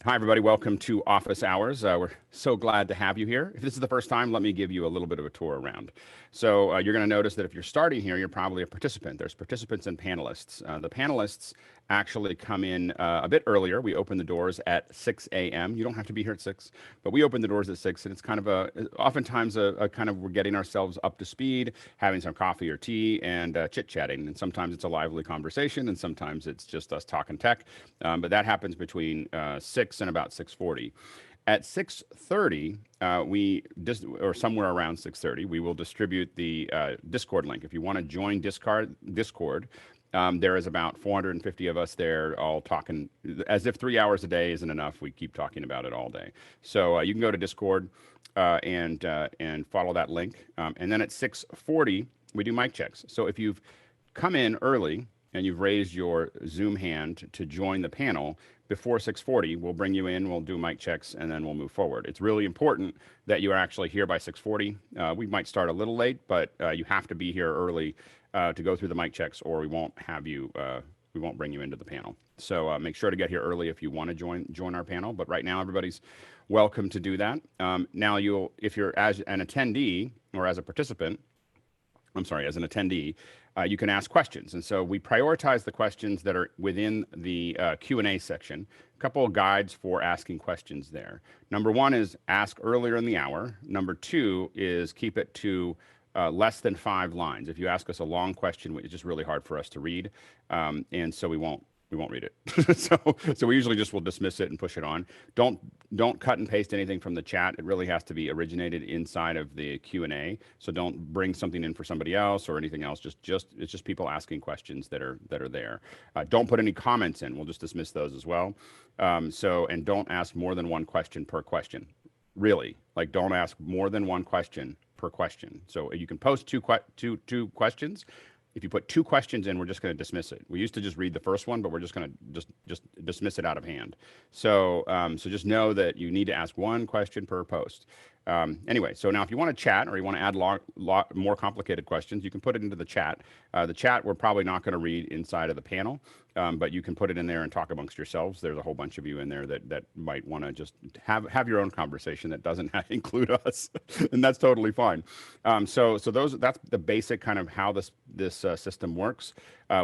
Hi, everybody. Welcome to Office Hours. We're so glad to have you here. If this is the first time, let me give you a little bit of a tour around. So you're going to notice that if you're starting here, you're probably a participant. There's participants and panelists. The panelists actually come in a bit earlier. We open the doors at 6 a.m. You don't have to be here at 6, but we open the doors at 6, and it's kind of oftentimes a kind of we're getting ourselves up to speed, having some coffee or tea, and chit-chatting. And sometimes it's a lively conversation, and sometimes it's just us talking tech. But that happens between 6 and about 6:40. At 6:30, or somewhere around 6:30, we will distribute the Discord link. If you want to join Discord, there is about 450 of us there, all talking as if 3 hours a day isn't enough. We keep talking about it all day. So you can go to Discord and follow that link. And then at 6:40, we do mic checks. So if you've come in early and you've raised your Zoom hand to join the panel, before 6:40, we'll bring you in, we'll do mic checks, and then we'll move forward. It's really important that you are actually here by 6:40. We might start a little late, but you have to be here early to go through the mic checks, or we won't have you, we won't bring you into the panel. So make sure to get here early if you want to join our panel. But right now, everybody's welcome to do that. Now, if you're as an attendee or as a participant, as an attendee, you can ask questions. And so we prioritize the questions that are within the Q&A section. A couple of guides for asking questions there. Number one is ask earlier in the hour. Number two is keep it to less than 5 lines. If you ask us a long question, it's just really hard for us to read. And so we won't read it. so we usually just will dismiss it and push it on. Don't cut and paste anything from the chat. It really has to be originated inside of the Q&A. So don't bring something in for somebody else or anything else. It's just people asking questions that are there. Don't put any comments in. We'll just dismiss those as well. And don't ask more than one question per question. Really, like don't ask more than one question per question. So you can post two questions. If you put 2 questions in, we're just going to dismiss it. We used to just read the first one, but we're just going to just dismiss it out of hand. So so just know that you need to ask 1 question per post. Anyway, so now if you want to chat or you want to add more complicated questions, you can put it into the chat. The chat we're probably not going to read inside of the panel, but you can put it in there and talk amongst yourselves. There's a whole bunch of you in there that might want to just have your own conversation that doesn't include us, and that's totally fine. So that's the basic kind of how this system works.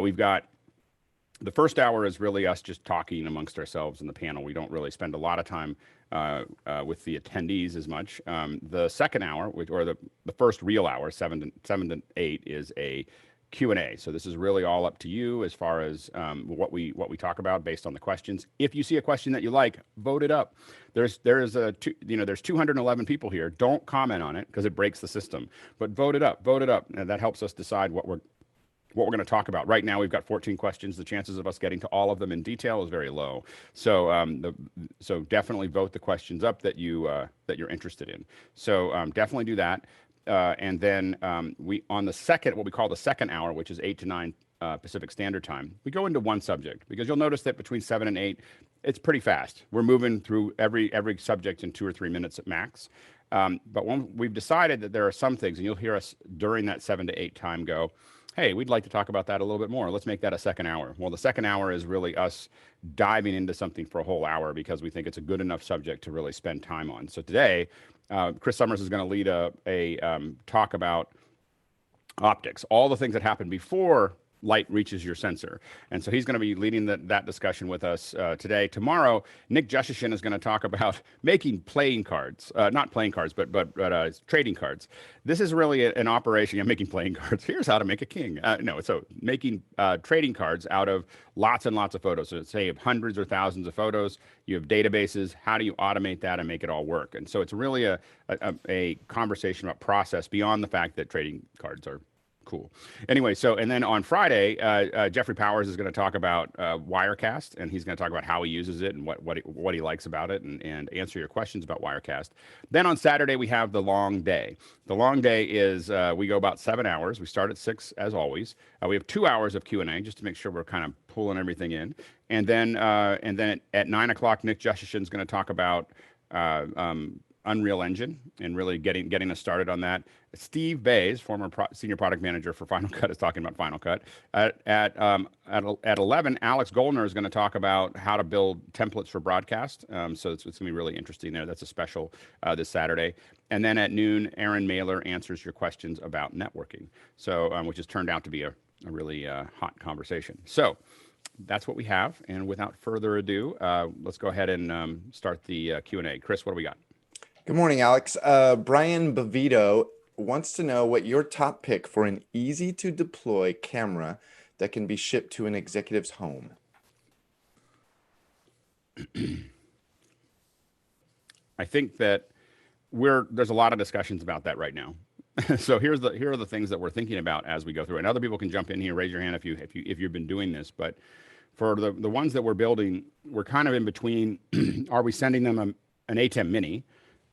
We've got the first hour is really us just talking amongst ourselves in the panel. We don't really spend a lot of time with the attendees as much. The second hour, or the first real hour, 7 to 8, is a Q&A. So this is really all up to you as far as what we talk about based on the questions. If you see a question that you like, vote it up. There's 211 people here. Don't comment on it because it breaks the system. But vote it up. And that helps us decide what we're going to talk about. Right now, we've got 14 questions. The chances of us getting to all of them in detail is very low. So, so definitely vote the questions up that you're interested in. So definitely do that. And then on the second, what we call the second hour, which is 8 to 9 Pacific Standard Time, we go into one subject because you'll notice that between 7 and 8, it's pretty fast. We're moving through every subject in 2 or 3 minutes at max. But when we've decided that there are some things, and you'll hear us during that 7 to 8 time go, hey, we'd like to talk about that a little bit more. Let's make that a second hour. Well, the second hour is really us diving into something for a whole hour because we think it's a good enough subject to really spend time on. So today, Chris Summers is going to lead a talk about optics, all the things that happen before light reaches your sensor. And so he's going to be leading that discussion with us today. Tomorrow, Nick Jushishin is going to talk about making playing cards, not playing cards, but trading cards. This is really an operation. You're making playing cards. Here's how to make a king. So making trading cards out of lots and lots of photos. So say you have hundreds or thousands of photos, you have databases. How do you automate that and make it all work? And so it's really a conversation about process beyond the fact that trading cards are cool. Anyway, and then on Friday, Jeffrey Powers is going to talk about Wirecast, and he's going to talk about how he uses it and what he likes about it, and answer your questions about Wirecast. Then on Saturday, we have the long day. The long day is we go about 7 hours. We start at 6 as always. We have 2 hours of Q&A just to make sure we're kind of pulling everything in, and then at 9 o'clock, Nick Jushishin is going to talk about Unreal Engine and really getting us started on that. Steve Bays, former senior product manager for Final Cut, is talking about Final Cut. At 11, Alex Goldner is going to talk about how to build templates for broadcast. So it's going to be really interesting there. That's a special this Saturday. And then at noon, Aaron Mailer answers your questions about networking. So which has turned out to be a really hot conversation. So that's what we have. And without further ado, let's go ahead and start the Q&A. Chris, what do we got? Good morning, Alex. Brian Bavito wants to know what your top pick for an easy to deploy camera that can be shipped to an executive's home. I think that there's a lot of discussions about that right now. So here are the things that we're thinking about as we go through. And other people can jump in here, raise your hand if you've been doing this. But for the ones that we're building, we're kind of in between. Are we sending them an ATEM Mini,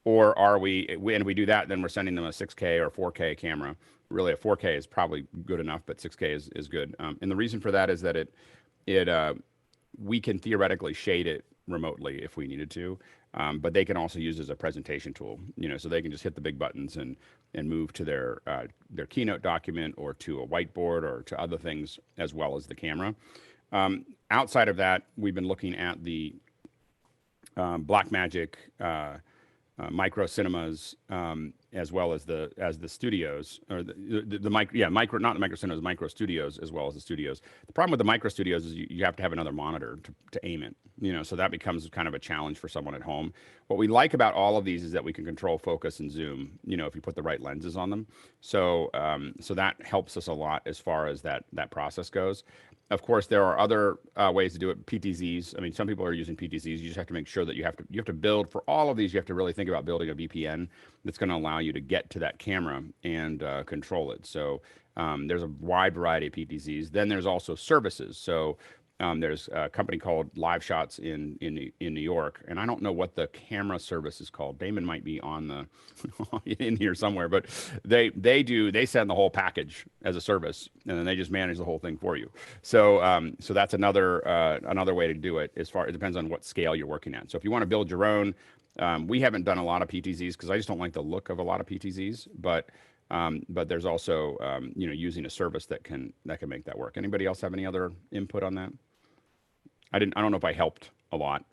or are when we do that, then we're sending them a 6K or 4K camera. Really, a 4K is probably good enough, but 6K is good. And the reason for that is that we can theoretically shade it remotely if we needed to, but they can also use it as a presentation tool. So they can just hit the big buttons and move to their keynote document or to a whiteboard or to other things as well as the camera. Outside of that, we've been looking at the Blackmagic micro cinemas, as well as the studios, or the micro studios, as well as the studios. The problem with the micro studios is you have to have another monitor to aim it, so that becomes kind of a challenge for someone at home. What we like about all of these is that we can control focus and zoom, if you put the right lenses on them. So that helps us a lot as far as that process goes. Of course, there are other ways to do it. PTZs. I mean, some people are using PTZs. You just have to make sure that you have to build for all of these. You have to really think about building a VPN that's going to allow you to get to that camera and control it. So there's a wide variety of PTZs. Then there's also services. So there's a company called Live Shots in New York, and I don't know what the camera service is called. Damon might be on the in here somewhere, but they send the whole package as a service, and then they just manage the whole thing for you. So so that's another way to do it. It depends on what scale you're working at. So if you want to build your own, we haven't done a lot of PTZs because I just don't like the look of a lot of PTZs, but there's also using a service that can make that work. Anybody else have any other input on that? I don't know if I helped a lot.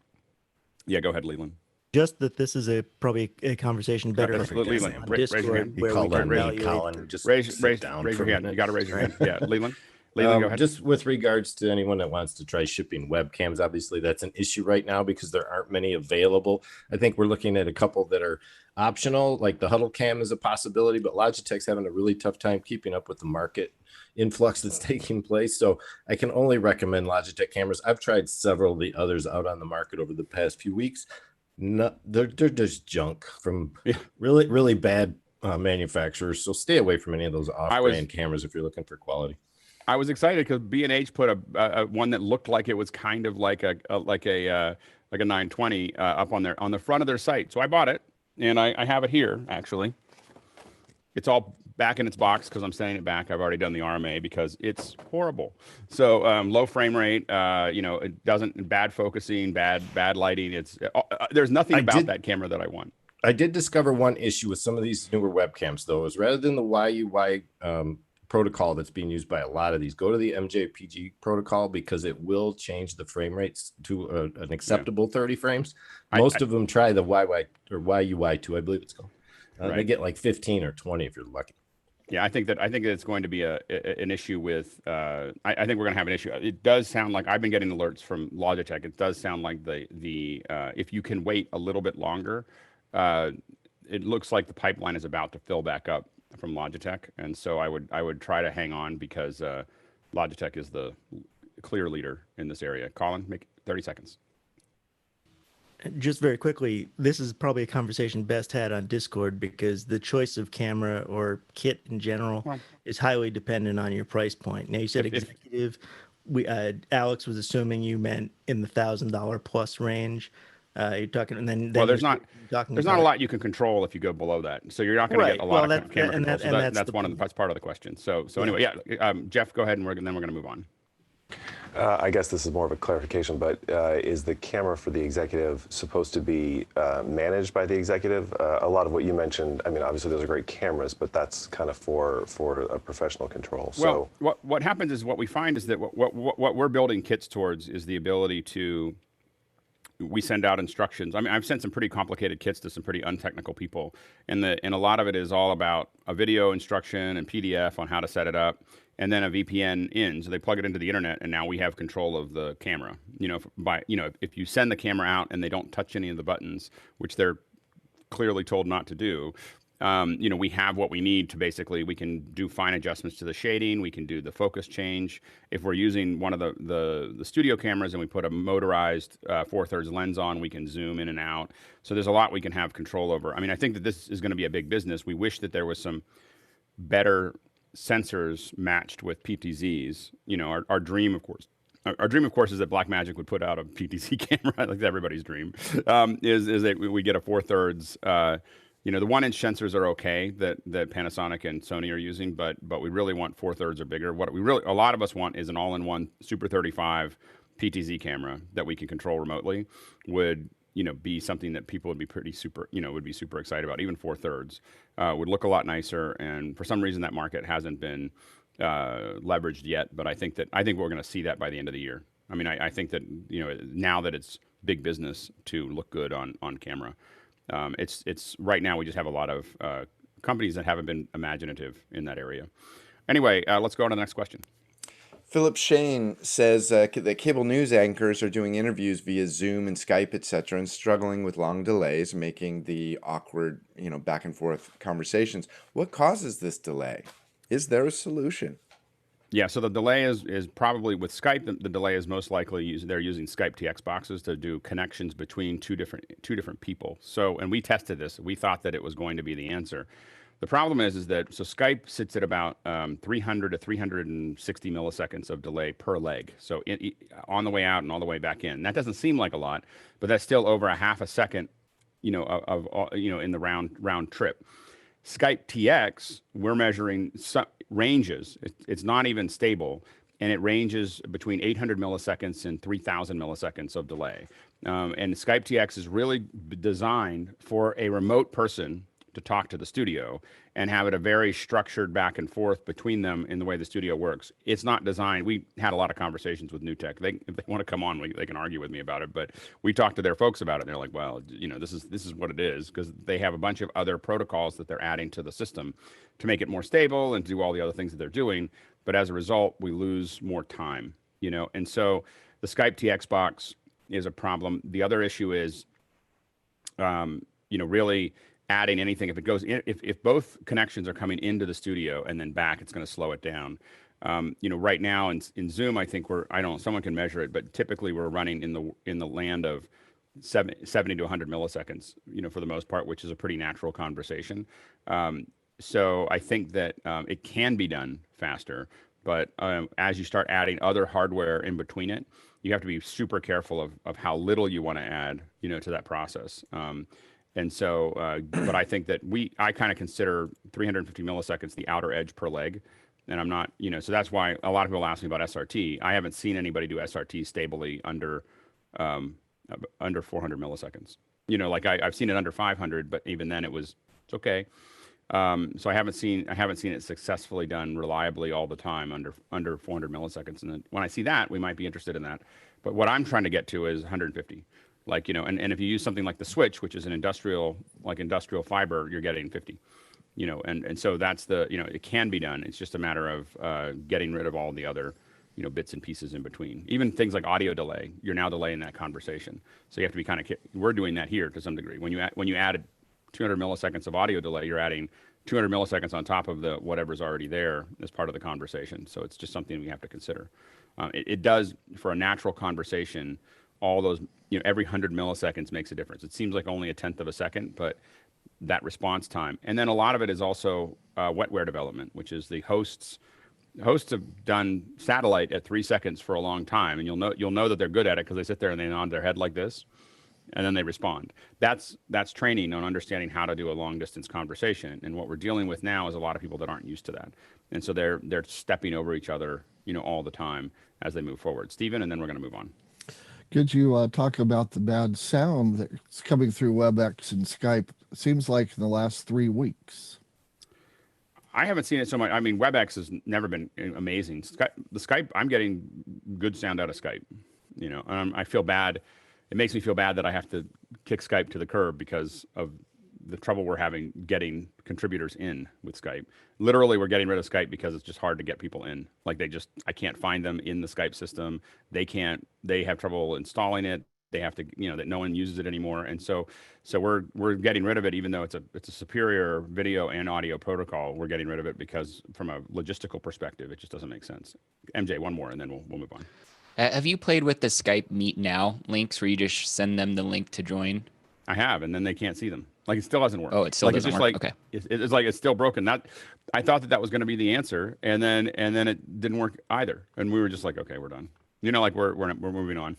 Yeah, go ahead, Leland. Just that this is probably a conversation better Leland, on raise your hand. Discord, where we can evaluate. Colin, just raise your hand. You got to raise your hand. Yeah, Leland. Leland, go ahead. Just with regards to anyone that wants to try shipping webcams, obviously that's an issue right now because there aren't many available. I think we're looking at a couple that are optional, like the Huddle Cam is a possibility, but Logitech's having a really tough time keeping up with the market influx that's taking place. So I can only recommend Logitech cameras. I've tried several of the others out on the market over the past few weeks. No, they're just junk from really, really bad manufacturers. So stay away from any of those off-brand cameras if you're looking for quality. I was excited because B&H put a one that looked like it was kind of like a 920 up on the front of their site. So I bought it, and I have it here actually. It's all back in its box because I'm sending it back. I've already done the RMA because it's horrible. So low frame rate, it doesn't, bad focusing, bad lighting. There's nothing about that camera that I want. I did discover one issue with some of these newer webcams though, is rather than the YUY protocol that's being used by a lot of these, go to the MJPG protocol because it will change the frame rates to an acceptable 30 frames. Most of them try the YY or YUY2, I believe it's called. They get like 15 or 20 if you're lucky. Yeah, I think that it's going to be an issue with. I think we're going to have an issue. It does sound like I've been getting alerts from Logitech. It does sound like the if you can wait a little bit longer, it looks like the pipeline is about to fill back up from Logitech, and so I would try to hang on because Logitech is the clear leader in this area. Colin, make 30 seconds. Just very quickly, this is probably a conversation best had on Discord because the choice of camera or kit in general is highly dependent on your price point. Now, you said executive. Alex was assuming you meant in the $1,000 plus range. You're talking, and then there's not a lot you can control if you go below that. So you're not going to get a lot of camera control. So that's part of the question. So anyway, yeah, Jeff, go ahead, and then we're going to move on. I guess this is more of a clarification, but is the camera for the executive supposed to be managed by the executive? A lot of what you mentioned, I mean, obviously those are great cameras, but that's kind of for a professional control. Well, what happens is what we find is that what we're building kits towards is the ability to, we send out instructions. I mean, I've sent some pretty complicated kits to some pretty untechnical people, and a lot of it is all about a video instruction and PDF on how to set it up, and then a VPN in, so they plug it into the internet, and now we have control of the camera. If you send the camera out and they don't touch any of the buttons, which they're clearly told not to do, we have what we need to basically, we can do fine adjustments to the shading, we can do the focus change. If we're using one of the studio cameras and we put a motorized 4/3 lens on, we can zoom in and out. So there's a lot we can have control over. I mean, I think that this is going to be a big business. We wish that there was some better sensors matched with PTZs. Our dream, of course. Our dream, of course, is that Blackmagic would put out a PTZ camera, like everybody's dream, is that we get a 4/3. The 1-inch sensors are okay that Panasonic and Sony are using, but we really want 4/3 or bigger. What a lot of us want is an all-in-one Super 35 PTZ camera that we can control remotely. Would be something that people would be super excited about. Even 4/3 would look a lot nicer, and for some reason that market hasn't been leveraged yet. But I think we're going to see that by the end of the year. I mean, I think that now that it's big business to look good on camera. It's right now we just have a lot of companies that haven't been imaginative in that area. Anyway, let's go on to the next question. Philip Shane says that cable news anchors are doing interviews via Zoom and Skype, etc., and struggling with long delays, making the awkward, back and forth conversations. What causes this delay? Is there a solution? Yeah, so the delay is probably with Skype. The delay is most likely they're using Skype TX boxes to do connections between two different people. So, and we tested this. We thought that it was going to be the answer. The problem is that Skype sits at about 300 to 360 milliseconds of delay per leg. So on the way out and all the way back in. That doesn't seem like a lot, but that's still over a half a second, in the round trip. Skype TX, we're measuring ranges. It's not even stable, and it ranges between 800 milliseconds and 3,000 milliseconds of delay. And Skype TX is really designed for a remote person to talk to the studio and have it a very structured back and forth between them in the way the studio works. It's not designed. We had a lot of conversations with NewTek. If they want to come on, they can argue with me about it, but we talked to their folks about it, and they're like, well, this is what it is, because they have a bunch of other protocols that they're adding to the system to make it more stable and do all the other things that they're doing. But as a result, we lose more time, and so the Skype TX box is a problem. The other issue is, really adding anything. If it goes in, if both connections are coming into the studio and then back, it's going to slow it down. Right now in Zoom, I think someone can measure it, but typically we're running in the land of 70 to 100 milliseconds, for the most part, which is a pretty natural conversation. So I think that it can be done faster, but as you start adding other hardware in between it, you have to be super careful of how little you want to add, to that process. And so, but I think that I kind of consider 350 milliseconds the outer edge per leg. And I'm not, so that's why a lot of people ask me about SRT. I haven't seen anybody do SRT stably under 400 milliseconds. I've seen it under 500, but even then it's okay. So I haven't seen it successfully done reliably all the time under 400 milliseconds. And then when I see that, we might be interested in that. But what I'm trying to get to is 150. And if you use something like the switch, which is an industrial fiber, you're getting 50, and so that's it can be done. It's just a matter of getting rid of all the other, bits and pieces in between. Even things like audio delay, you're now delaying that conversation. So you have to be we're doing that here to some degree. When you added 200 milliseconds of audio delay, you're adding 200 milliseconds on top of whatever's already there as part of the conversation. So it's just something we have to consider. It does, for a natural conversation, all those, every 100 milliseconds makes a difference. It seems like only a tenth of a second, but that response time. And then a lot of it is also wetware development, which is the hosts have done satellite at 3 seconds for a long time, and you'll know that they're good at it because they sit there and they nod their head like this, and then they respond. That's training on understanding how to do a long distance conversation. And what we're dealing with now is a lot of people that aren't used to that, and so they're stepping over each other, all the time. as they move forward. Stephen, and then we're going to move on. Could you talk about the bad sound that's coming through WebEx and Skype? Seems like in the last 3 weeks. I haven't seen it so much. I mean, WebEx has never been amazing. The Skype, I'm getting good sound out of Skype. You know, I feel bad. It makes me feel bad that I have to kick Skype to the curb because of the trouble we're having getting contributors in with Skype. Literally, we're getting rid of Skype because it's just hard to get people in. Like I can't find them in the Skype system. They have trouble installing it. They have to, that no one uses it anymore. And so we're getting rid of it, even though it's a superior video and audio protocol. We're getting rid of it because from a logistical perspective, it just doesn't make sense. MJ, one more, and then we'll move on. Have you played with the Skype Meet Now links where you just send them the link to join? I have, and then they can't see them. Like, it still hasn't worked. Oh, it still doesn't work? Okay. It's like it's still broken. I thought that was going to be the answer, and then it didn't work either. And we were just like, okay, we're done. Like we're moving on.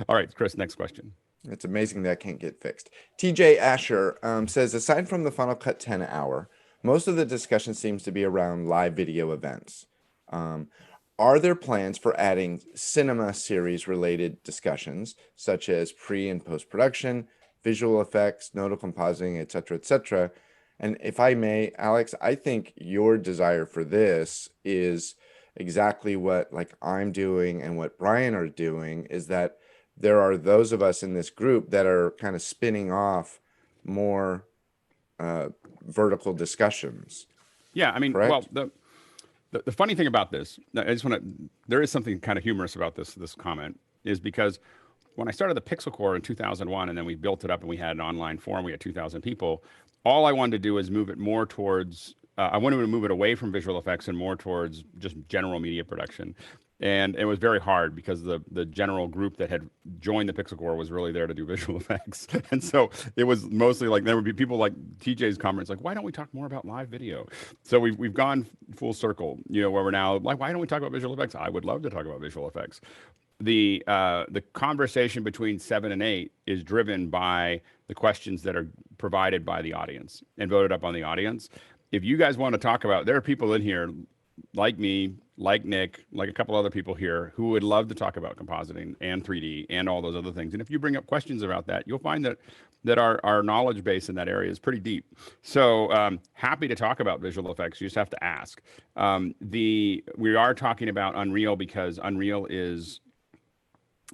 All right, Chris, next question. It's amazing that can't get fixed. TJ Asher says, aside from the Final Cut 10 hour, most of the discussion seems to be around live video events. Are there plans for adding cinema series related discussions, such as pre and post production, visual effects, nodal compositing, etc., etc.? And if I may, Alex, I think your desire for this is exactly what I'm doing and what Brian are doing, is that there are those of us in this group that are kind of spinning off more vertical discussions. Yeah, I mean, correct? Well, the funny thing about this, there is something kind of humorous about this comment, is because when I started the Pixel Core in 2001, and then we built it up and we had an online forum, we had 2,000 people, all I wanted to do is move it more towards, I wanted to move it away from visual effects and more towards just general media production. And it was very hard because the general group that had joined the Pixel Core was really there to do visual effects. And so it was mostly like, there would be people like TJ's comments, like, why don't we talk more about live video? So we've gone full circle, where we're now like, why don't we talk about visual effects? I would love to talk about visual effects. The conversation between 7 and 8 is driven by the questions that are provided by the audience and voted up on the audience. If you guys want to talk about, there are people in here like me, like Nick, like a couple other people here who would love to talk about compositing and 3D and all those other things. And if you bring up questions about that, you'll find that our knowledge base in that area is pretty deep. So happy to talk about visual effects. You just have to ask. We are talking about Unreal because Unreal is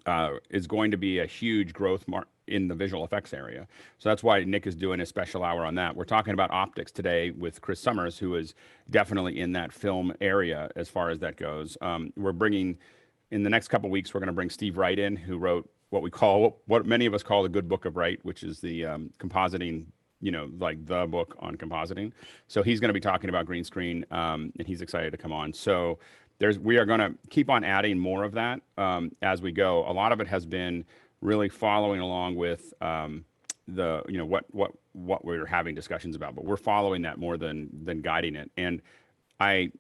going to be a huge growth in the visual effects area. So that's why Nick is doing a special hour on that. We're talking about optics today with Chris Summers, who is definitely in that film area as far as that goes. We're bringing, in the next couple of weeks, we're going to bring Steve Wright in, who wrote what many of us call the Good Book of Wright, which is the compositing, like the book on compositing. So he's going to be talking about green screen, and he's excited to come on. So we are going to keep on adding more of that as we go. A lot of it has been really following along with what we're having discussions about, but we're following that more than guiding it. And I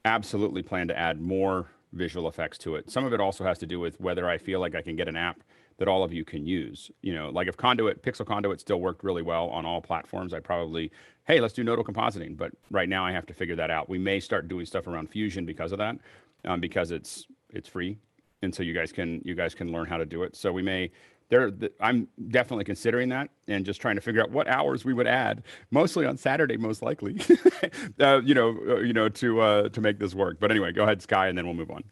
absolutely plan to add more visual effects to it. Some of it also has to do with whether I feel like I can get an app that all of you can use. Like if Pixel Conduit still worked really well on all platforms, I'd probably, hey, let's do nodal compositing. But right now I have to figure that out. We may start doing stuff around Fusion because of that, because it's free. And so you guys can learn how to do it. So we may, I'm definitely considering that and just trying to figure out what hours we would add, mostly on Saturday, most likely, to make this work. But anyway, go ahead, Sky, and then we'll move on.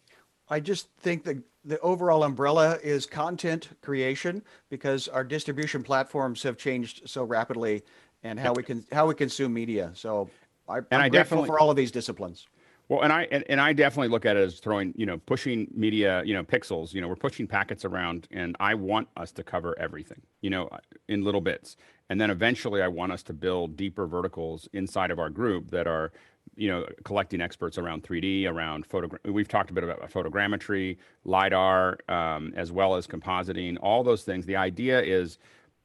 I just think the overall umbrella is content creation, because our distribution platforms have changed so rapidly, and how we consume media. So I'm grateful for all of these disciplines. Well, and I definitely look at it as throwing, pushing media, pixels, we're pushing packets around, and I want us to cover everything, in little bits. And then eventually I want us to build deeper verticals inside of our group that are, collecting experts around 3D, around we've talked a bit about photogrammetry, LiDAR, as well as compositing, all those things. The idea is,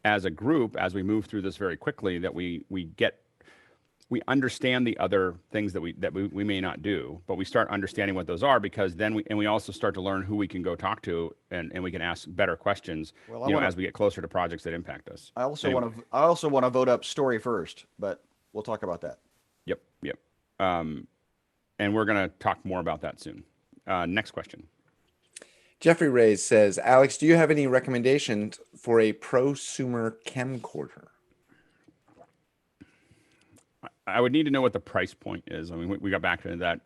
as a group, as we move through this very quickly, that we understand the other things that we may not do, but we start understanding what those are, because then we also start to learn who we can go talk to, and we can ask better questions, as we get closer to projects that impact us. I also want to vote up story first, but we'll talk about that. Yep. And we're going to talk more about that soon. Next question. Jeffrey Reyes says, Alex, do you have any recommendations for a prosumer camcorder? I would need to know what the price point is. I mean, we got back to that.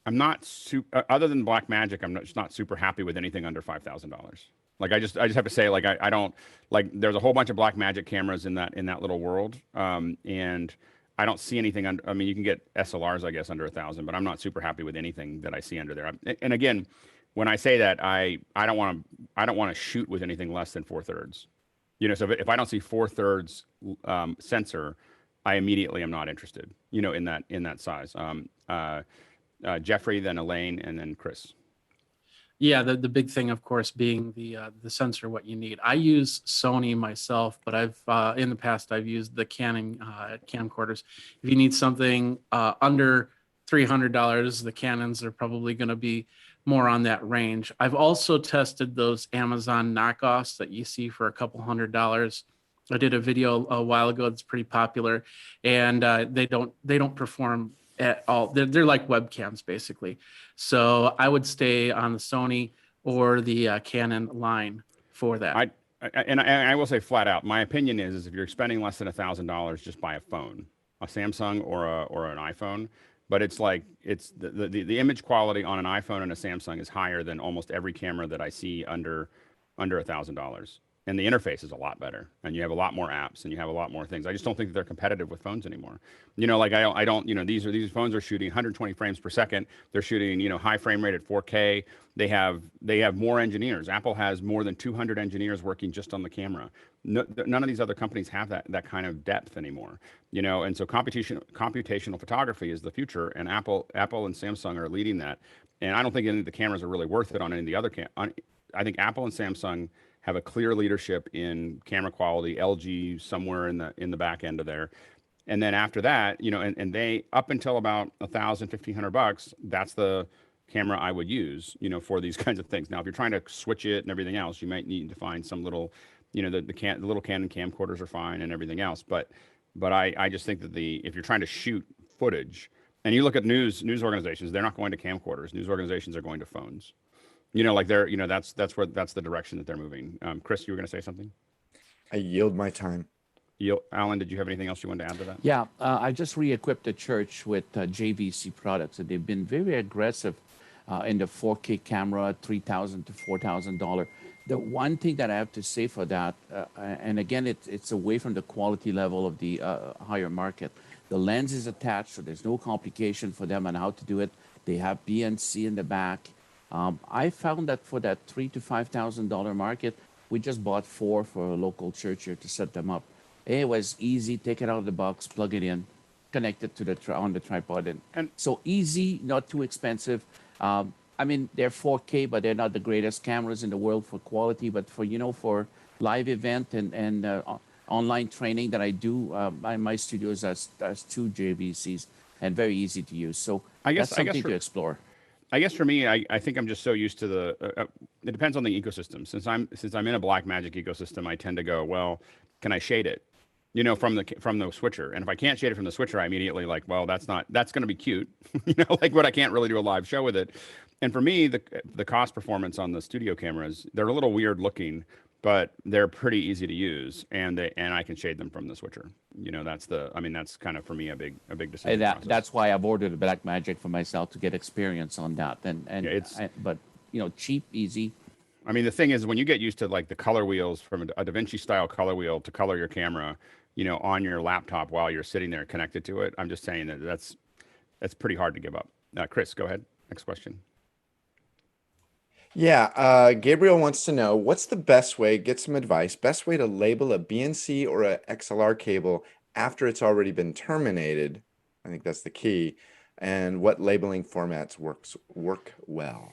I'm not super, other than Blackmagic, I'm just not super happy with anything under $5,000. Like I just have to say, like I don't like. There's a whole bunch of Blackmagic cameras in that little world, and I don't see anything under. I mean, you can get SLRs, I guess, under 1,000, but I'm not super happy with anything that I see under there. And again, when I say that, I don't want to shoot with anything less than 4/3. So if I don't see 4/3 sensor, I immediately am not interested. In that size. Jeffrey, then Elaine, and then Chris. Yeah, the big thing, of course, being the sensor, what you need. I use Sony myself, but I've in the past I've used the Canon camcorders. If you need something under $300, the Canons are probably going to be more on that range. I've also tested those Amazon knockoffs that you see for a couple $100. I did a video a while ago that's pretty popular, and they don't perform at all. They're like webcams basically. So I would stay on the Sony or the Canon line for that. I will say flat out, my opinion is if you're spending less than $1,000, just buy a phone, a Samsung or an iPhone. But it's like the image quality on an iPhone and a Samsung is higher than almost every camera that I see under $1,000. And the interface is a lot better, and you have a lot more apps, and you have a lot more things. I just don't think that they're competitive with phones anymore. Like I don't. These phones are shooting 120 frames per second. They're shooting high frame rate at 4K. They have more engineers. Apple has more than 200 engineers working just on the camera. None of these other companies have that kind of depth anymore. And so computational photography is the future, and Apple and Samsung are leading that. And I don't think any of the cameras are really worth it on any of the other I think Apple and Samsung have a clear leadership in camera quality. LG somewhere in the back end of there, and then after that, and they up until about $1,000-$1,500, that's the camera I would use, for these kinds of things. Now, if you're trying to switch it and everything else, you might need to find some little, the little Canon camcorders are fine and everything else. But I just think that if you're trying to shoot footage, and you look at news organizations, they're not going to camcorders. News organizations are going to phones. That's the direction that they're moving. Chris, you were going to say something? I yield my time. Alan, did you have anything else you wanted to add to that? Yeah, I just re-equipped the church with JVC products, and they've been very aggressive in the 4K camera, $3,000 to $4,000. The one thing that I have to say for that, and again, it's away from the quality level of the higher market. The lens is attached, so there's no complication for them on how to do it. They have BNC in the back. I found that for that $3,000 to $5,000 market, we just bought 4 for a local church here to set them up. It was easy, take it out of the box, plug it in, connect it to on the tripod, and so easy, not too expensive. I mean, they're 4K, but they're not the greatest cameras in the world for quality. But for live event and online training that I do, my studios has 2 JVCs and very easy to use. So that's something to explore. I guess for me, I think I'm just so used to it depends on the ecosystem. Since I'm in a Blackmagic ecosystem, I tend to go, well, can I shade it, from the switcher? And if I can't shade it from the switcher, I immediately that's going to be cute, but I can't really do a live show with it. And for me, the cost performance on the studio cameras, they're a little weird looking, but they're pretty easy to use, and I can shade them from the switcher. That's kind of for me a big decision. That's why I've ordered a Blackmagic for myself to get experience on that. But cheap, easy. I mean, the thing is, when you get used to the color wheels from a Da Vinci style color wheel to color your camera, on your laptop while you're sitting there connected to it, I'm just saying that's pretty hard to give up. Chris, go ahead. Next question. Yeah, Gabriel wants to know, what's the best way, get some advice, best way to label a BNC or a XLR cable after it's already been terminated? I think that's the key. And what labeling formats work well?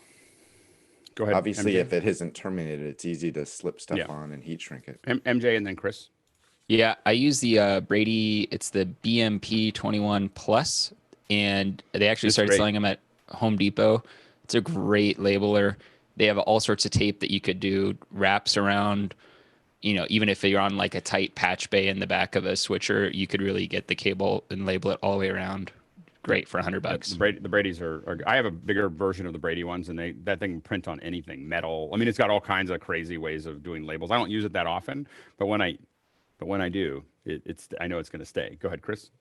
Go ahead. Obviously, MJ. if it isn't terminated, it's easy to slip stuff on and heat shrink it. MJ and then Chris. Yeah, I use the Brady. It's the BMP 21 Plus, and they actually started selling them at Home Depot. It's a great labeler. They have all sorts of tape that you could do wraps around, even if you're on a tight patch bay in the back of a switcher, you could really get the cable and label it all the way around. great for $100. The Brady's are. I have a bigger version of the Brady ones, and that thing print on anything, metal. I mean, it's got all kinds of crazy ways of doing labels. I don't use it that often, but when I do, I know it's going to stay. Go ahead, Chris.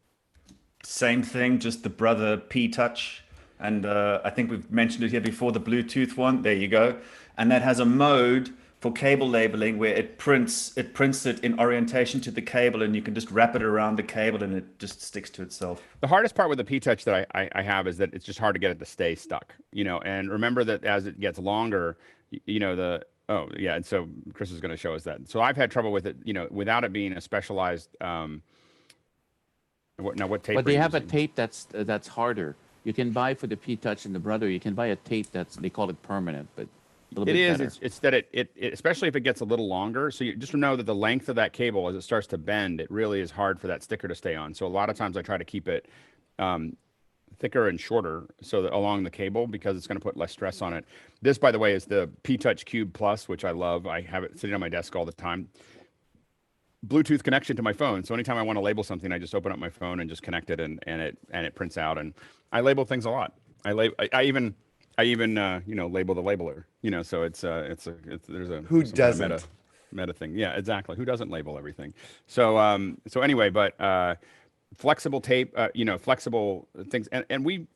Same thing, just the Brother P Touch, and I think we've mentioned it here before. The Bluetooth one. There you go, and that has a mode for cable labeling where it prints it in orientation to the cable, and you can just wrap it around the cable and it just sticks to itself. The hardest part with the P-Touch that I have is that it's just hard to get it to stay stuck, and remember that as it gets longer, oh yeah, and so Chris is going to show us that. So I've had trouble with it, without it being a specialized, what tape? But they have a tape that's harder. You can buy for the P-Touch and the Brother, you can buy a tape they call it permanent, but it is. It's that it especially if it gets a little longer. So you just know that the length of that cable, as it starts to bend, it really is hard for that sticker to stay on. So a lot of times I try to keep it thicker and shorter so that along the cable, because it's going to put less stress on it. This, by the way, is the P-Touch Cube Plus, which I love. I have it sitting on my desk all the time. Bluetooth connection to my phone. So anytime I want to label something, I just open up my phone and just connect it, and it prints out. And I label things a lot. I even label the labeler, so there's a who doesn't meta thing. Yeah, exactly. Who doesn't label everything? So anyway, but flexible tape, flexible things. And we've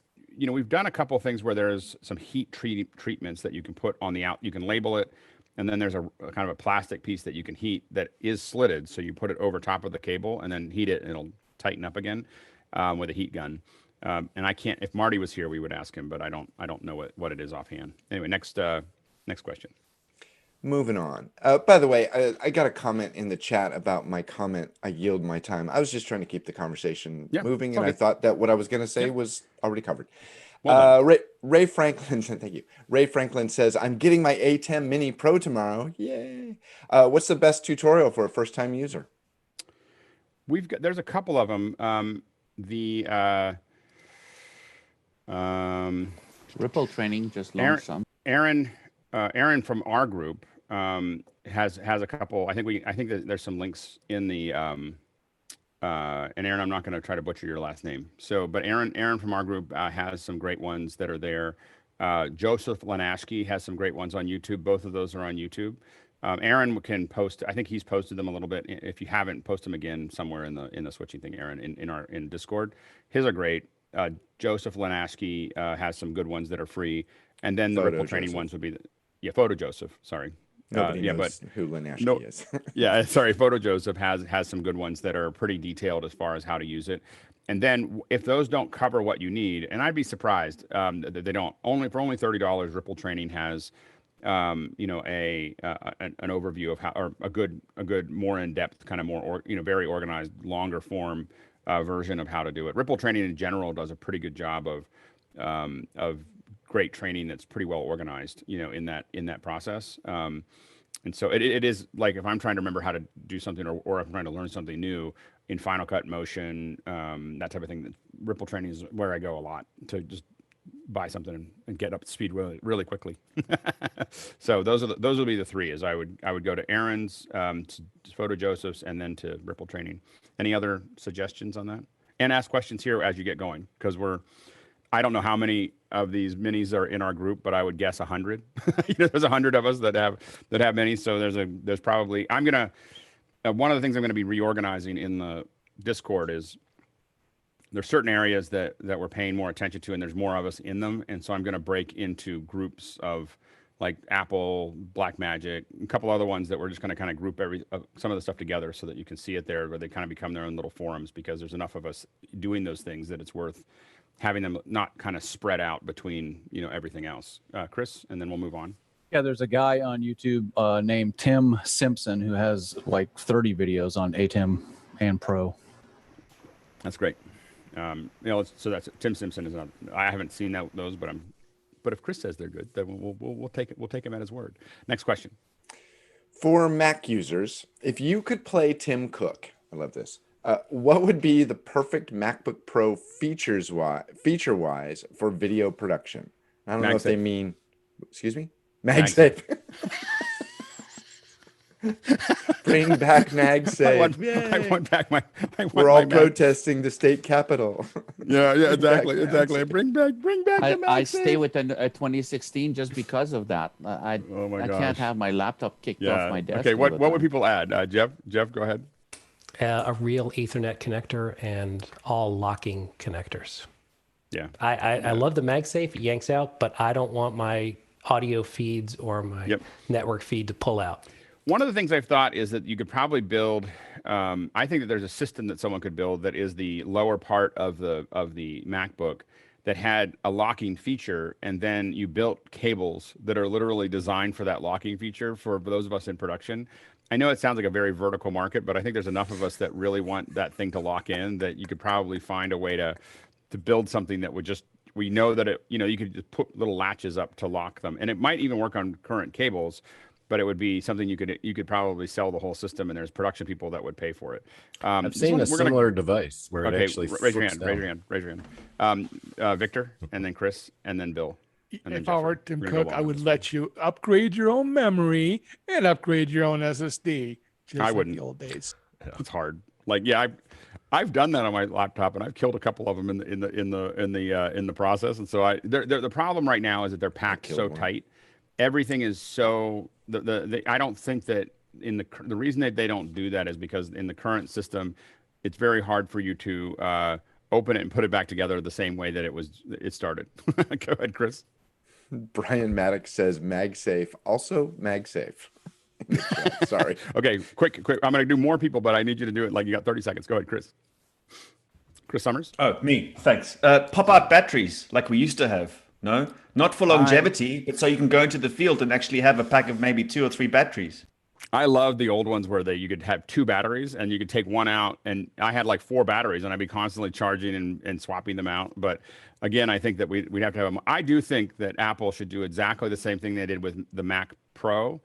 done a couple of things where there's some heat treatments that you can put on you can label it. And then there's a kind of a plastic piece that you can heat that is slitted. So you put it over top of the cable and then heat it, and it'll tighten up again with a heat gun. And I can't. If Marty was here, we would ask him, but I don't know what it is offhand. Anyway, next question. Moving on. By the way, I got a comment in the chat about my comment. I yield my time. I was just trying to keep the conversation moving, and I thought that what I was going to say was already covered. Well Ray Franklin, thank you. Ray Franklin says, "I'm getting my ATEM Mini Pro tomorrow. Yay! What's the best tutorial for a first-time user?" There's a couple of them. Ripple Training just launched some. Aaron from our group has a couple. I think that there's some links in the and Aaron, I'm not going to try to butcher your last name. But Aaron from our group has some great ones that are there. Joseph Lanashki has some great ones on YouTube. Both of those are on YouTube. Aaron can post. I think he's posted them a little bit. If you haven't, post them again somewhere in the switching thing. Aaron in Discord. His are great. Joseph Lanashki has some good ones that are free, and then the Ripple Training ones would be Photo Joseph. Sorry. Nobody knows who Lanashki is. Yeah, sorry. Photo Joseph has some good ones that are pretty detailed as far as how to use it. And then if those don't cover what you need, and I'd be surprised that they don't. For only $30, Ripple Training has an overview of how, or a good more in-depth, kind of more very organized, longer form version of how to do it. Ripple Training in general does a pretty good job of great training that's pretty well organized, in that process. And so it is like, if I'm trying to remember how to do something, or if I'm trying to learn something new in Final Cut, Motion, that type of thing, Ripple Training is where I go a lot to just buy something and get up to speed really, really quickly. So those will be the three. Is I would go to Aaron's, to Photo Joseph's, and then to Ripple Training. Any other suggestions on that? And ask questions here as you get going, because I don't know how many of these minis are in our group, but I would guess 100. There's 100 of us that have minis. So there's probably, one of the things I'm going to be reorganizing in the Discord is there's certain areas that we're paying more attention to, and there's more of us in them. And so I'm going to break into groups of like Apple, Blackmagic, a couple other ones that we're just going to kind of group some of the stuff together so that you can see it there, where they kind of become their own little forums, because there's enough of us doing those things that it's worth having them not kind of spread out between, everything else. Chris, and then we'll move on. Yeah, there's a guy on YouTube named Tim Simpson who has like 30 videos on ATEM and Pro. That's great. So that's Tim Simpson is not. I haven't seen those, but if Chris says they're good, then we'll take it. We'll take him at his word. Next question. For Mac users, if you could play Tim Cook, I love this. What would be the perfect MacBook Pro feature-wise for video production? I don't know if they mean, excuse me, MagSafe. Bring back MagSafe. I want back my. We're all protesting the state capitol. Yeah, exactly. Bring back the MagSafe. I stay with a 2016 just because of that. I can't have my laptop kicked off my desk. Okay, what would people add? Jeff, go ahead. A real Ethernet connector and all locking connectors. Yeah. I love the MagSafe. It yanks out, but I don't want my audio feeds or my network feed to pull out. One of the things I've thought is that you could probably build. I think that there's a system that someone could build that is the lower part of the MacBook that had a locking feature, and then you built cables that are literally designed for that locking feature for those of us in production. I know it sounds like a very vertical market, but I think there's enough of us that really want that thing to lock in that you could probably find a way to build something that would just, we know that it, you could just put little latches up to lock them, and it might even work on current cables, but it would be something you could probably sell the whole system, and there's production people that would pay for it. I've seen a similar device where it actually raise your hand. Victor, and then Chris, and then Bill. If I were Tim Cook, I would let you upgrade your own memory and upgrade your own SSD. Just I like wouldn't. the old days. It's hard. Like, I've done that on my laptop, and I've killed a couple of them in the process. And so the problem right now is that they're packed so tight. Everything is so I don't think that the reason that they don't do that is because in the current system, it's very hard for you to open it and put it back together the same way that it started. Go ahead, Chris. Brian Maddox says MagSafe, also MagSafe. Sorry. Okay, quick. I'm going to do more people, but I need you to do it like you got 30 seconds. Go ahead, Chris. Chris Summers. Oh, me. Thanks. Pop-out batteries like we used to have. No, not for longevity, but so you can go into the field and actually have a pack of maybe 2 or 3 batteries. I love the old ones where you could have 2 batteries and you could take one out, and I had like 4 batteries and I'd be constantly charging and swapping them out. But again, I think that we'd have to have them. I do think that Apple should do exactly the same thing they did with the Mac Pro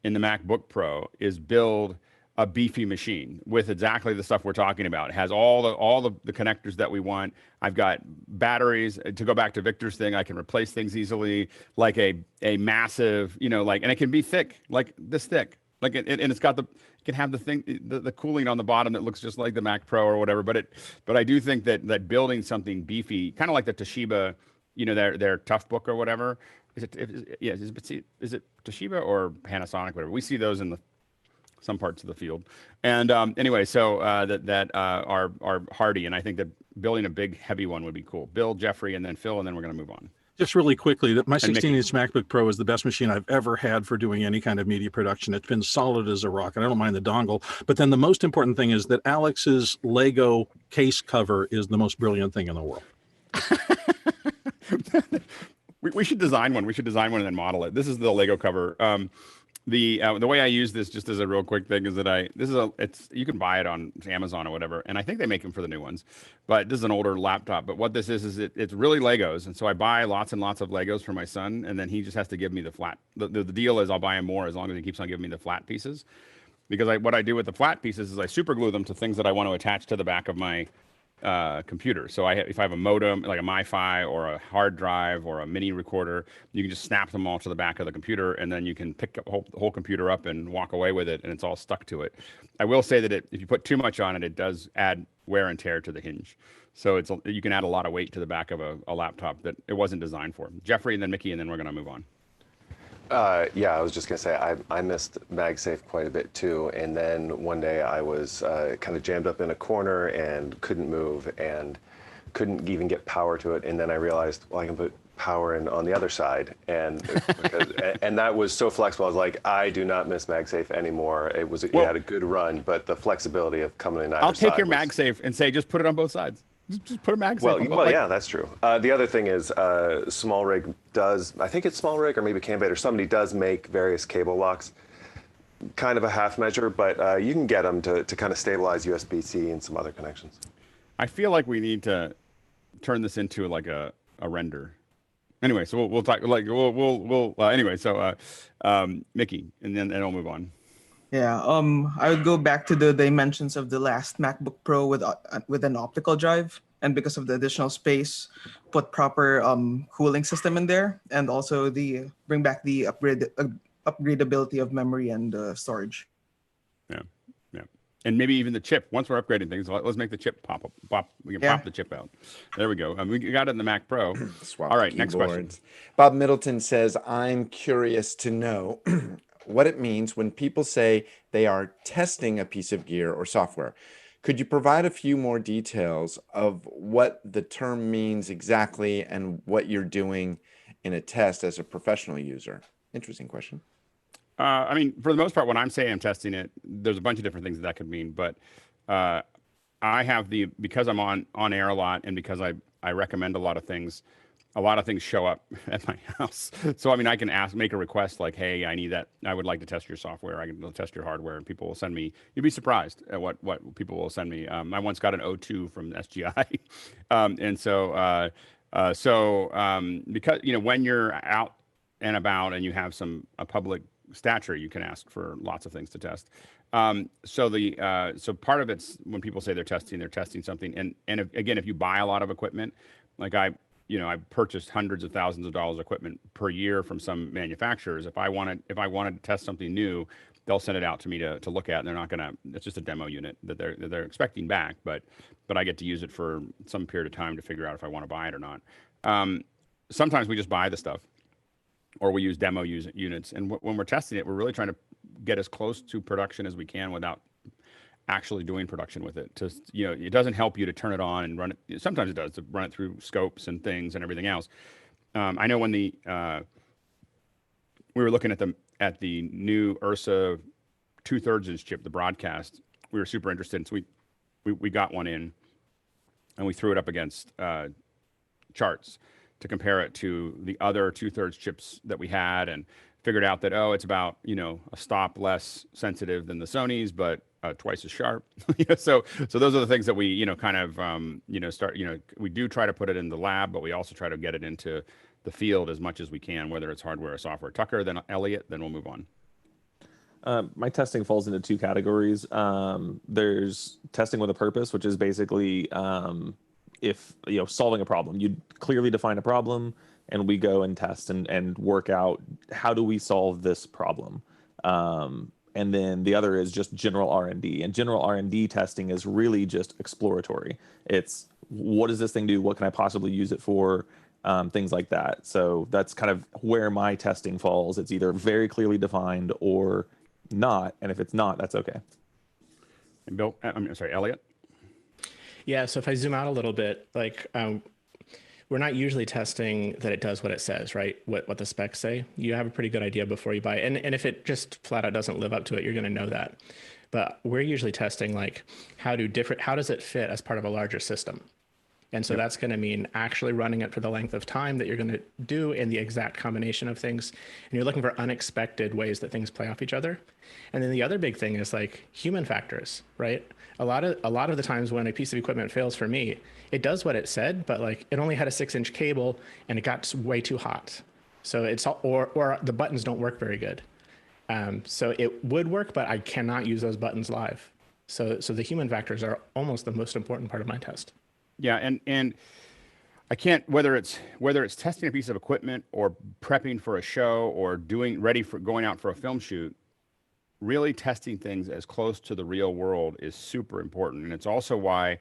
in the MacBook Pro, is build a beefy machine with exactly the stuff we're talking about. It has all the connectors that we want. I've got batteries. To go back to Victor's thing, I can replace things easily, like a massive, and it can be thick, like this thick. Like and it's got it can have the thing, the cooling on the bottom that looks just like the Mac Pro or whatever. But I do think that building something beefy, kind of like the Toshiba, their Toughbook or whatever. Is it Toshiba or Panasonic, whatever? We see those in some parts of the field. And anyway, so that are hardy, and I think that building a big heavy one would be cool. Bill, Jeffrey, and then Phil, and then we're going to move on. Just really quickly, that my 16-inch MacBook Pro is the best machine I've ever had for doing any kind of media production. It's been solid as a rock, and I don't mind the dongle. But then the most important thing is that Alex's Lego case cover is the most brilliant thing in the world. We should design one. We should design one and then model it. This is the Lego cover. The way I use this, just as a real quick thing, is that you can buy it on Amazon or whatever, and I think they make them for the new ones. But this is an older laptop. But what this is it's really Legos, and so I buy lots and lots of Legos for my son, and then he just has to give me the flat. The deal is I'll buy him more as long as he keeps on giving me the flat pieces, because what I do with the flat pieces is I super glue them to things that I want to attach to the back of my computer. So if I have a modem, like a MiFi or a hard drive or a mini recorder, you can just snap them all to the back of the computer, and then you can pick up the whole computer up and walk away with it, and it's all stuck to it. I will say that if you put too much on it, it does add wear and tear to the hinge. So you can add a lot of weight to the back of a laptop that it wasn't designed for. Jeffrey, and then Mickey, and then we're going to move on. Yeah, I was just going to say, I missed MagSafe quite a bit too. And then one day I was kind of jammed up in a corner and couldn't move and couldn't even get power to it. And then I realized, well, I can put power in on the other side. And and that was so flexible. I was like, I do not miss MagSafe anymore. It had a good run, but the flexibility of coming in either side. I'll take your MagSafe and say, just put it on both sides. Just put a MagSafe. Well, yeah, that's true. The other thing is, Small Rig does, I think it's Small Rig or maybe Cambait or somebody does make various cable locks, kind of a half measure, but you can get them to kind of stabilize USB-C and some other connections. I feel like we need to turn this into like a render. Anyway, so we'll talk anyway. So Mickey, and then we'll move on. Yeah, I would go back to the dimensions of the last MacBook Pro with an optical drive, and because of the additional space, put proper cooling system in there, and also bring back the upgradability of memory and storage. Yeah. And maybe even the chip. Once we're upgrading things, let's make the chip pop. We can pop the chip out. There we go. We got it in the Mac Pro. All right, next question. Bob Middleton says, I'm curious to know what it means when people say they are testing a piece of gear or software. Could you provide a few more details of what the term means exactly and what you're doing in a test as a professional user? Interesting question. I mean, for the most part, when I'm saying I'm testing it, there's a bunch of different things that could mean. But I have because I'm on air a lot and because I recommend a lot of things show up at my house. So, I mean, I can make a request like, hey, I need that. I would like to test your software. I can test your hardware, and people will send me. You'd be surprised at what people will send me. I once got an O2 from SGI. Because, when you're out and about and you have a public stature, you can ask for lots of things to test. So part of it's when people say they're testing something. And if you buy a lot of equipment, like I purchased hundreds of thousands of dollars of equipment per year from some manufacturers. If I wanted to test something new, they'll send it out to me to look at, and they're not gonna. It's just a demo unit that they're expecting back, but I get to use it for some period of time to figure out if I want to buy it or not. Sometimes we just buy the stuff, or we use demo units, and when we're testing it, we're really trying to get as close to production as we can without actually doing production with it. It doesn't help you to turn it on and run it. Sometimes it does, to run it through scopes and things and everything else. I know when we were looking at the new Ursa 2/3 inch chip, the broadcast, we were super interested. So we got one in and we threw it up against charts to compare it to the other 2/3 chips that we had, and figured out that, it's about, a stop less sensitive than the Sony's, but twice as sharp. So those are the things that we, we do try to put it in the lab, but we also try to get it into the field as much as we can, whether it's hardware or software. Tucker, then Elliot, then we'll move on. My testing falls into two categories. There's testing with a purpose, which is basically if solving a problem. You clearly define a problem, and we go and test and work out how do we solve this problem. And then the other is just general R&D. And general R&D testing is really just exploratory. It's what does this thing do? What can I possibly use it for? Things like that. So that's kind of where my testing falls. It's either very clearly defined or not. And if it's not, that's okay. And Bill, I'm sorry, Elliot? Yeah, so if I zoom out a little bit, we're not usually testing that it does what it says, right? What the specs say. You have a pretty good idea before you buy it. And if it just flat out doesn't live up to it, you're going to know that. But we're usually testing how does it fit as part of a larger system? And so that's going to mean actually running it for the length of time that you're going to do in the exact combination of things. And you're looking for unexpected ways that things play off each other. And then the other big thing is human factors, right? A lot of the times when a piece of equipment fails for me, it does what it said, but it only had a 6-inch cable and it got way too hot. So it's or the buttons don't work very good. So it would work, but I cannot use those buttons live. So the human factors are almost the most important part of my test. Yeah, and I can't, whether it's testing a piece of equipment or prepping for a show or ready for going out for a film shoot, really testing things as close to the real world is super important. And it's also why,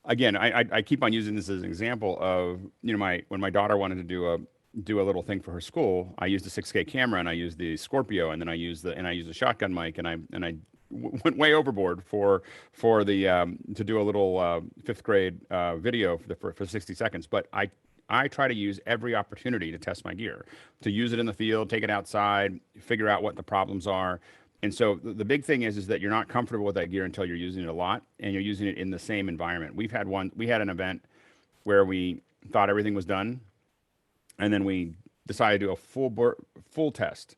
again, I keep on using this as an example of, when my daughter wanted to do a little thing for her school, I used a 6K camera and I used the Scorpio, and then I used a shotgun mic, and I went way overboard for the to do a little 5th grade video for 60 seconds. But I try to use every opportunity to test my gear, to use it in the field, take it outside, figure out what the problems are. And so the big thing is that you're not comfortable with that gear until you're using it a lot and you're using it in the same environment. We had an event where we thought everything was done, and then we decided to do a full test,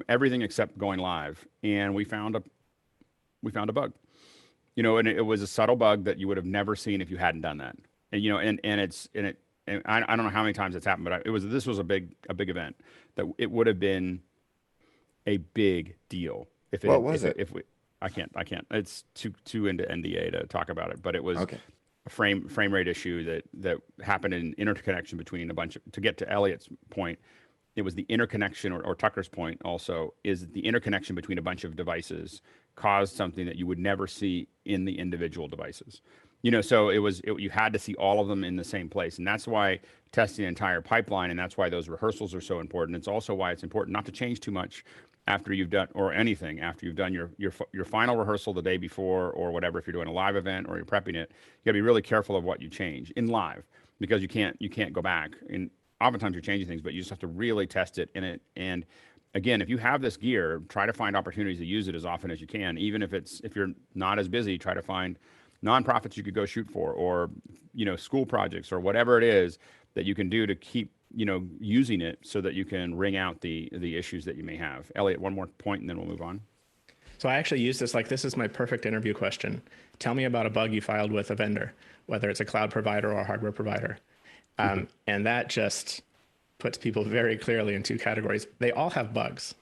everything except going live, and we found a bug, and it was a subtle bug that you would have never seen if you hadn't done that. And I don't know how many times it's happened, but this was a big event that it would have been a big deal if it. What was it? I can't. It's too into NDA to talk about it, but it was okay. A frame rate issue that happened in interconnection between a bunch of, to get to Elliot's point, it was the interconnection, or Tucker's point also, is the interconnection between a bunch of devices caused something that you would never see in the individual devices. So you had to see all of them in the same place. And that's why testing the entire pipeline, and that's why those rehearsals are so important. It's also why it's important not to change too much after you've done, or anything after you've done your final rehearsal the day before, or whatever. If you're doing a live event or you're prepping it, you gotta be really careful of what you change in live, because you can't go back. And oftentimes you're changing things, but you just have to really test it in it. And again, if you have this gear, try to find opportunities to use it as often as you can. Even if you're not as busy, try to find nonprofits you could go shoot for, or school projects, or whatever it is that you can do to keep using it, so that you can wring out the issues that you may have. Elliot, one more point and then we'll move on. So I actually use this this is my perfect interview question. Tell me about a bug you filed with a vendor, whether it's a cloud provider or a hardware provider. And that just puts people very clearly in two categories. They all have bugs.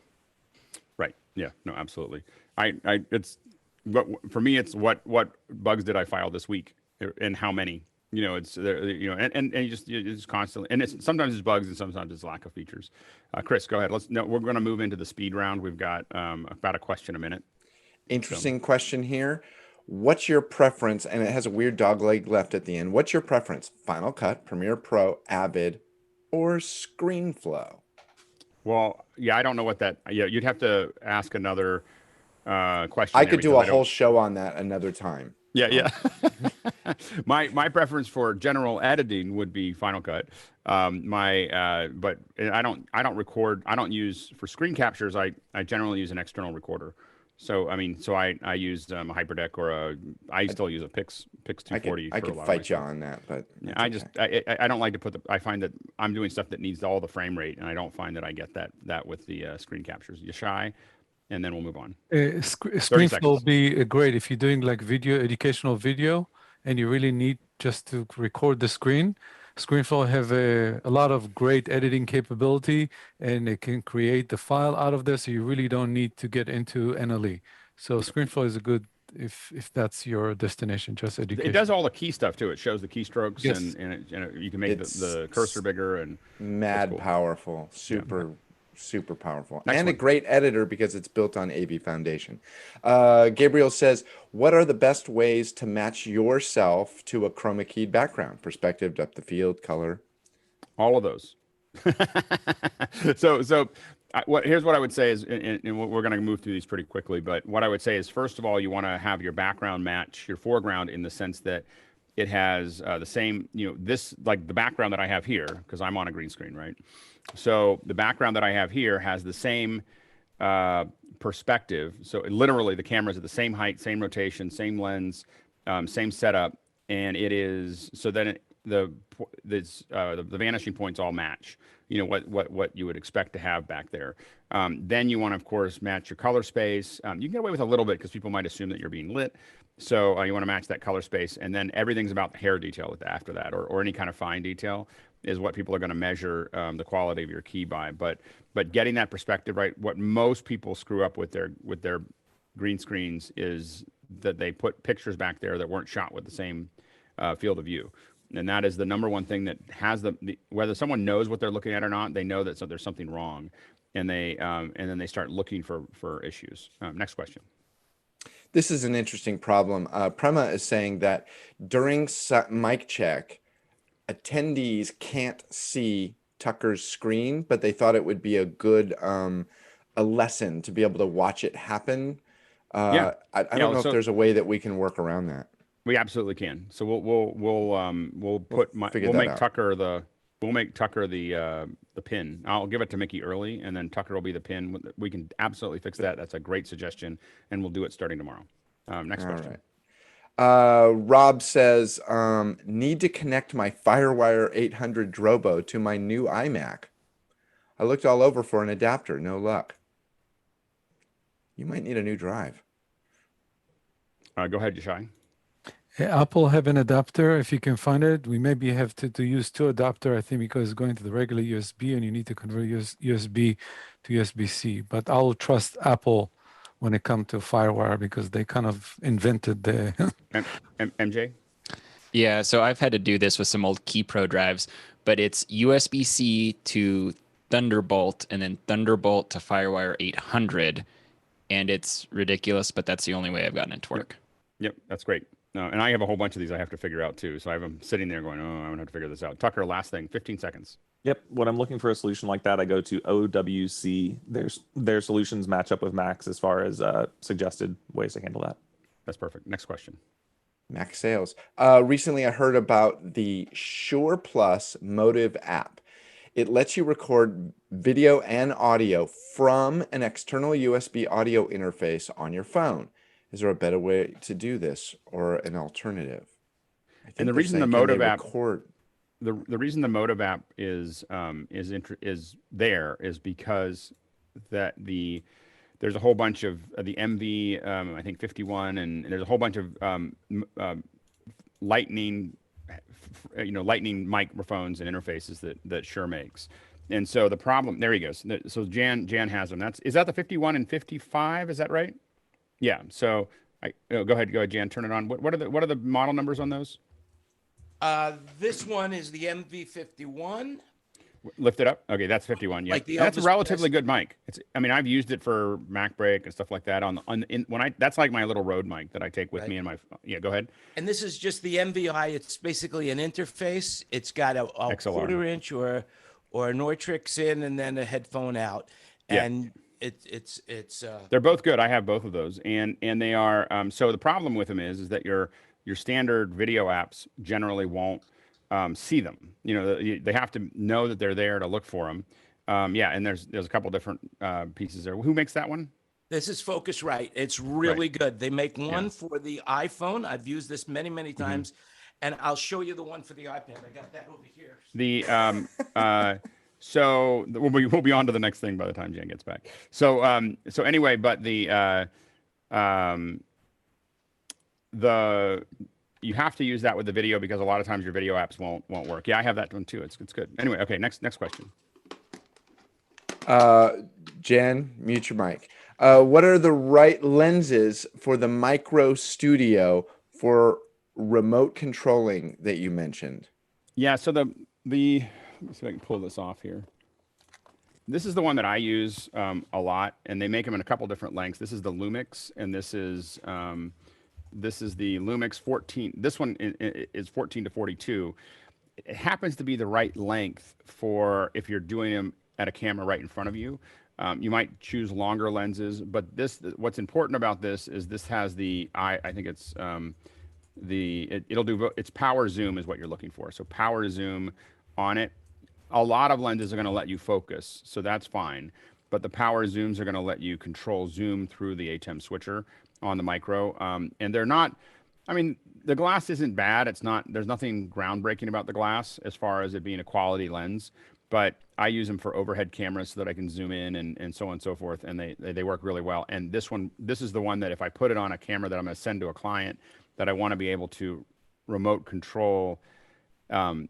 Right. Yeah. No, absolutely. For me, it's what bugs did I file this week, and how many? It's there. And you just constantly, and sometimes it's bugs and sometimes it's lack of features. Chris, go ahead. We're going to move into the speed round. We've got about a question a minute. Interesting question here. What's your preference? And it has a weird dog leg left at the end. What's your preference? Final Cut, Premiere Pro, AVID, or Screenflow? Well, yeah, I don't know what that. Yeah, you'd have to ask another question. I could do a whole show on that another time. Yeah. My preference for general editing would be Final Cut. But I don't use for screen captures. I generally use an external recorder. So I use a Hyperdeck, or I still use a Pix 240. I could fight you on that, but yeah, I don't like to put I find that I'm doing stuff that needs all the frame rate, and I don't find that I get that with the screen captures. Yashai, and then we'll move on. Screenflow will be great if you're doing like educational video, and you really need just to record the screen. Screenflow have a lot of great editing capability, and it can create the file out of this, so you really don't need to get into NLE. So Screenflow is a good, if that's your destination, just education. It does all the key stuff too. It shows the keystrokes, Yes. and you can make the cursor bigger, and mad powerful, super powerful. Next and one. A great editor because it's built on AV Foundation. Gabriel says, what are the best ways to match yourself to a chroma keyed background? Perspective, depth of field, color? All of those. Here's what I would say is, and we're going to move through these pretty quickly, but what I would say is, first of all, you want to have your background match your foreground, in the sense that it has the same, this, like the background that I have here, because I'm on a green screen, right? So the background that I have here has the same perspective. So literally the camera's at the same height, same rotation, same lens, same setup. And it is, so then the vanishing points all match, what you would expect to have back there. Then you want to, of course, match your color space. You can get away with a little bit because people might assume that you're being lit. So you want to match that color space. And then everything's about the hair detail after that, or any kind of fine detail is what people are going to measure the quality of your key by. But getting that perspective right, what most people screw up with their green screens is that they put pictures back there that weren't shot with the same field of view. And that is the number one thing that has whether someone knows what they're looking at or not, they know that there's something wrong, and then they start looking for issues. Next question. This is an interesting problem. Prema is saying that during mic check, attendees can't see Tucker's screen, but they thought it would be a good a lesson to be able to watch it happen. I don't know if there's a way that we can work around that. We absolutely can. So we'll make Tucker the pin. I'll give it to Mickey early, and then Tucker will be the pin. We can absolutely fix that. That's a great suggestion, and we'll do it starting tomorrow. Next question. All right. Rob says, need to connect my Firewire 800 Drobo to my new iMac. I looked all over for an adapter. No luck. You might need a new drive. Go ahead, Yashai. Apple have an adapter if you can find it. We maybe have to use two adapter, I think, because it's going to the regular USB and you need to convert USB to USB-C. But I'll trust Apple when it comes to Firewire because they kind of invented the... MJ? Yeah, so I've had to do this with some old KeyPro drives, but it's USB-C to Thunderbolt and then Thunderbolt to Firewire 800, and it's ridiculous, but that's the only way I've gotten it to work. Yep, that's great. No, and I have a whole bunch of these I have to figure out too. So I have them sitting there going, oh, I'm gonna have to figure this out. Tucker, last thing, 15 seconds. Yep. When I'm looking for a solution like that, I go to OWC. Their solutions match up with Mac's as far as suggested ways to handle that. That's perfect. Next question. Mac sales. Recently, I heard about the Shureplus Motiv App. It lets you record video and audio from an external USB audio interface on your phone. Is there a better way to do this or an alternative? And the reason the Motiv app, the reason the Motiv app is there is because that there's a whole bunch of the MV I think 51 and there's a whole bunch of lightning microphones and interfaces that Shure makes. And so the problem, there he goes. So Jan has them. Is that the 51 and 55? Is that right? Yeah. So go ahead, Jan, turn it on. What are the model numbers on those? This one is the MV51. Lift it up. Okay, that's 51. Yeah, like that's a relatively good mic. I mean, I've used it for Mac Break and stuff like that. That's like my little Rode mic that I take with me in my. Yeah, go ahead. And this is just the MVI. It's basically an interface. It's got a quarter-inch or a Neutrik in, and then a headphone out. And it's they're both good. I have both of those, and they are. So the problem with them is that your standard video apps generally won't see them. You know, they have to know that they're there to look for them. And there's a couple different pieces there. Who makes that one? This is Focusrite. It's really good. They make one for the iPhone. I've used this many times, and I'll show you the one for the iPad. I got that over here. So we'll be on to the next thing by the time Jan gets back. So anyway, but you have to use that with the video because a lot of times your video apps won't work. Yeah, I have that one too. It's good. Anyway, okay, next question. Jan, mute your mic. What are the right lenses for the Micro Studio for remote controlling that you mentioned? Yeah, so let me see if I can pull this off here. This is the one that I use a lot, and they make them in a couple different lengths. This is the Lumix, and this is the Lumix 14. This one is 14 to 42. It happens to be the right length for if you're doing them at a camera right in front of you. You might choose longer lenses, but what's important about this is this has I think it's it'll do, it's power zoom is what you're looking for. So power zoom on it. A lot of lenses are going to let you focus, so that's fine. But the power zooms are going to let you control zoom through the ATEM switcher on the Micro. And they're not, I mean, the glass isn't bad. There's nothing groundbreaking about the glass as far as it being a quality lens, but I use them for overhead cameras so that I can zoom in and so on and so forth. And they work really well. And this is the one that if I put it on a camera that I'm going to send to a client that I want to be able to remote control, from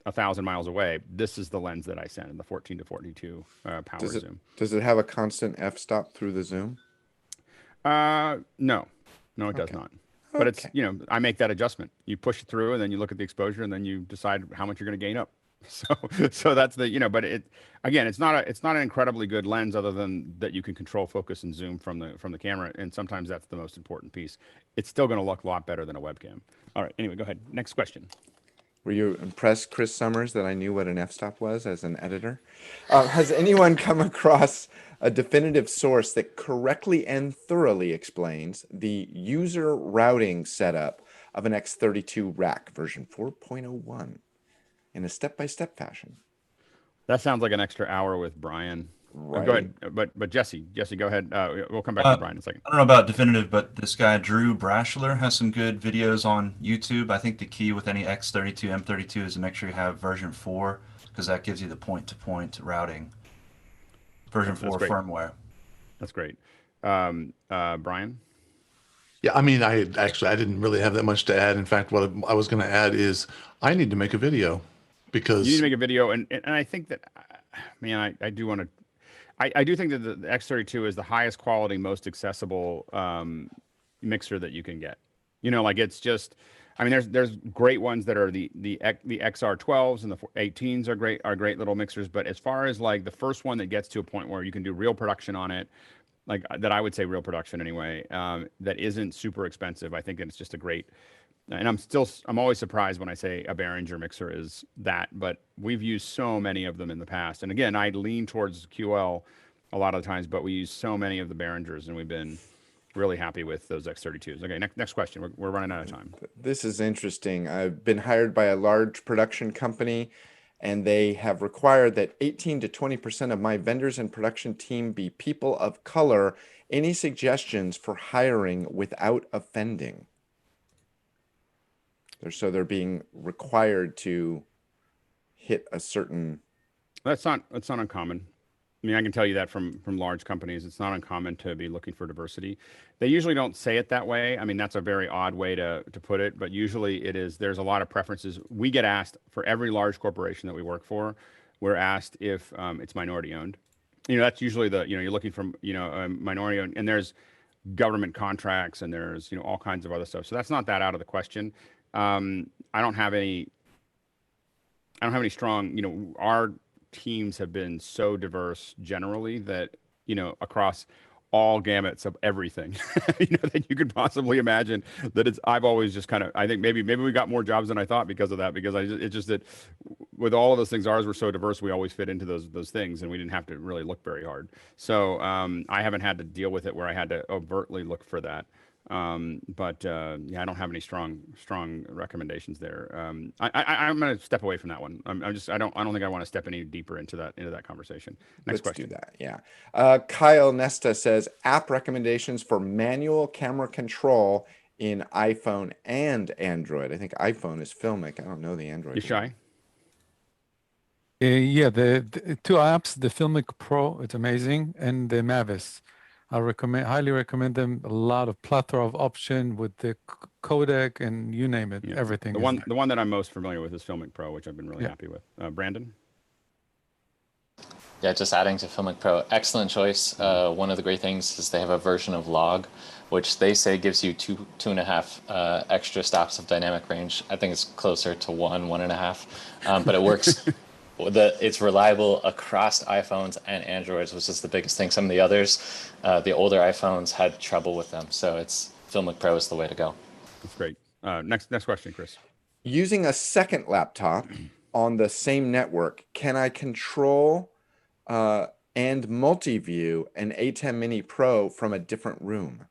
1,000 miles away, this is the lens that I send in the 14 to 42 power zoom. Does it have a constant f-stop through the zoom? No, it does not. But it's, I make that adjustment. You push it through and then you look at the exposure and then you decide how much you're going to gain up. So that's but it's not an incredibly good lens other than that you can control focus and zoom from the camera. And sometimes that's the most important piece. It's still going to look a lot better than a webcam. All right. Anyway, go ahead. Next question. Were you impressed, Chris Summers, that I knew what an f-stop was as an editor? Has anyone come across a definitive source that correctly and thoroughly explains the user routing setup of an X32 Rack version 4.01 in a step-by-step fashion? That sounds like an extra hour with Brian. Right. Go ahead, but Jesse, go ahead. We'll come back to Brian in a second. I don't know about definitive, but this guy Drew Brashler has some good videos on YouTube. I think the key with any X32, M32 is to make sure you have version 4 because that gives you the point-to-point routing. Version 4 firmware. That's great. Brian? Yeah, I mean, I didn't really have that much to add. In fact, what I was going to add is I need to make a video because you need to make a video, and I think that, man, I do want to. I do think that the X32 is the highest quality, most accessible mixer that you can get. Like it's just, I mean, there's great ones that are the XR12s and the 18s are great little mixers. But as far as like the first one that gets to a point where you can do real production on it, like that, I would say real production anyway, that isn't super expensive. I think it's just a great. And I'm always surprised when I say a Beringer mixer is that, but we've used so many of them in the past. And again, I lean towards QL a lot of the times, but we use so many of the Beringers, and we've been really happy with those X32s. Okay, next question. We're running out of time. This is interesting. I've been hired by a large production company, and they have required that 18 to 20% of my vendors and production team be people of color. Any suggestions for hiring without offending? So they're being required to hit a certain. That's not uncommon. I mean, I can tell you that from large companies, it's not uncommon to be looking for diversity. They usually don't say it that way. I mean, that's a very odd way to put it, but usually it is. There's a lot of preferences. We get asked for every large corporation that we work for. We're asked if it's minority owned. That's usually you're looking for minority owned, and there's government contracts, and there's all kinds of other stuff. So that's not that out of the question. I don't have any strong, our teams have been so diverse generally that, across all gamuts of everything, that you could possibly imagine, that I've always just I think maybe we got more jobs than I thought because of that, because it's just that with all of those things, ours were so diverse, we always fit into those things, and we didn't have to really look very hard. So, I haven't had to deal with it where I had to overtly look for that. But I don't have any strong recommendations there. I'm going to step away from that one. I don't think I want to step any deeper into that conversation. Next question. Let's do that. Yeah. Kyle Nesta says app recommendations for manual camera control in iPhone and Android. I think iPhone is Filmic. I don't know the Android. You shy? Yeah, the two apps, the Filmic Pro, it's amazing, and the Mavis. I highly recommend them. A lot of plethora of option with the codec and you name it, everything. The one that I'm most familiar with is Filmic Pro, which I've been really happy with. Brandon? Yeah, just adding to Filmic Pro, excellent choice. One of the great things is they have a version of Log, which they say gives you 2.5 extra stops of dynamic range. I think it's closer to 1.5, but it works. It's reliable across iPhones and Androids, which is the biggest thing. Some of the others, the older iPhones had trouble with them. So Filmic Pro is the way to go. That's great. Next question, Chris. Using a second laptop on the same network, can I control and multiview an ATEM Mini Pro from a different room?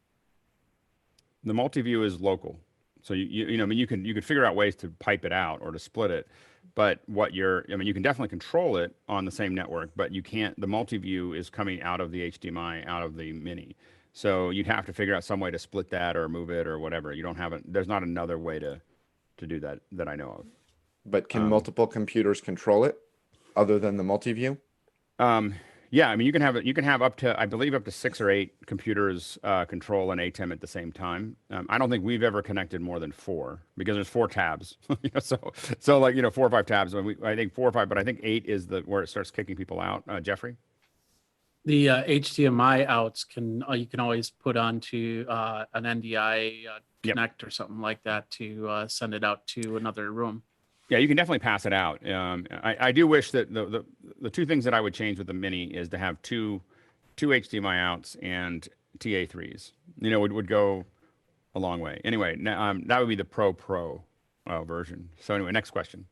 The multiview is local. So you can figure out ways to pipe it out or to split it. But you can definitely control it on the same network, but you can't. The multi-view is coming out of the HDMI, out of the Mini. So you'd have to figure out some way to split that or move it or whatever. You don't have it. There's not another way to do that I know of. But can multiple computers control it other than the multi-view? Yeah, I mean, you can have up to, I believe, up to 6 or 8 computers control an ATEM at the same time. I don't think we've ever connected more than 4 because there's 4 tabs. So like 4 or 5 tabs. I think 4 or 5, but I think 8 is where it starts kicking people out. Jeffrey? The HDMI outs you can always put onto an NDI Connect or something like that to send it out to another room. Yeah, you can definitely pass it out. I do wish that the 2 things that I would change with the Mini is to have two HDMI outs and TA3s. Would go a long way. Anyway, that would be the Pro version. So anyway, next question.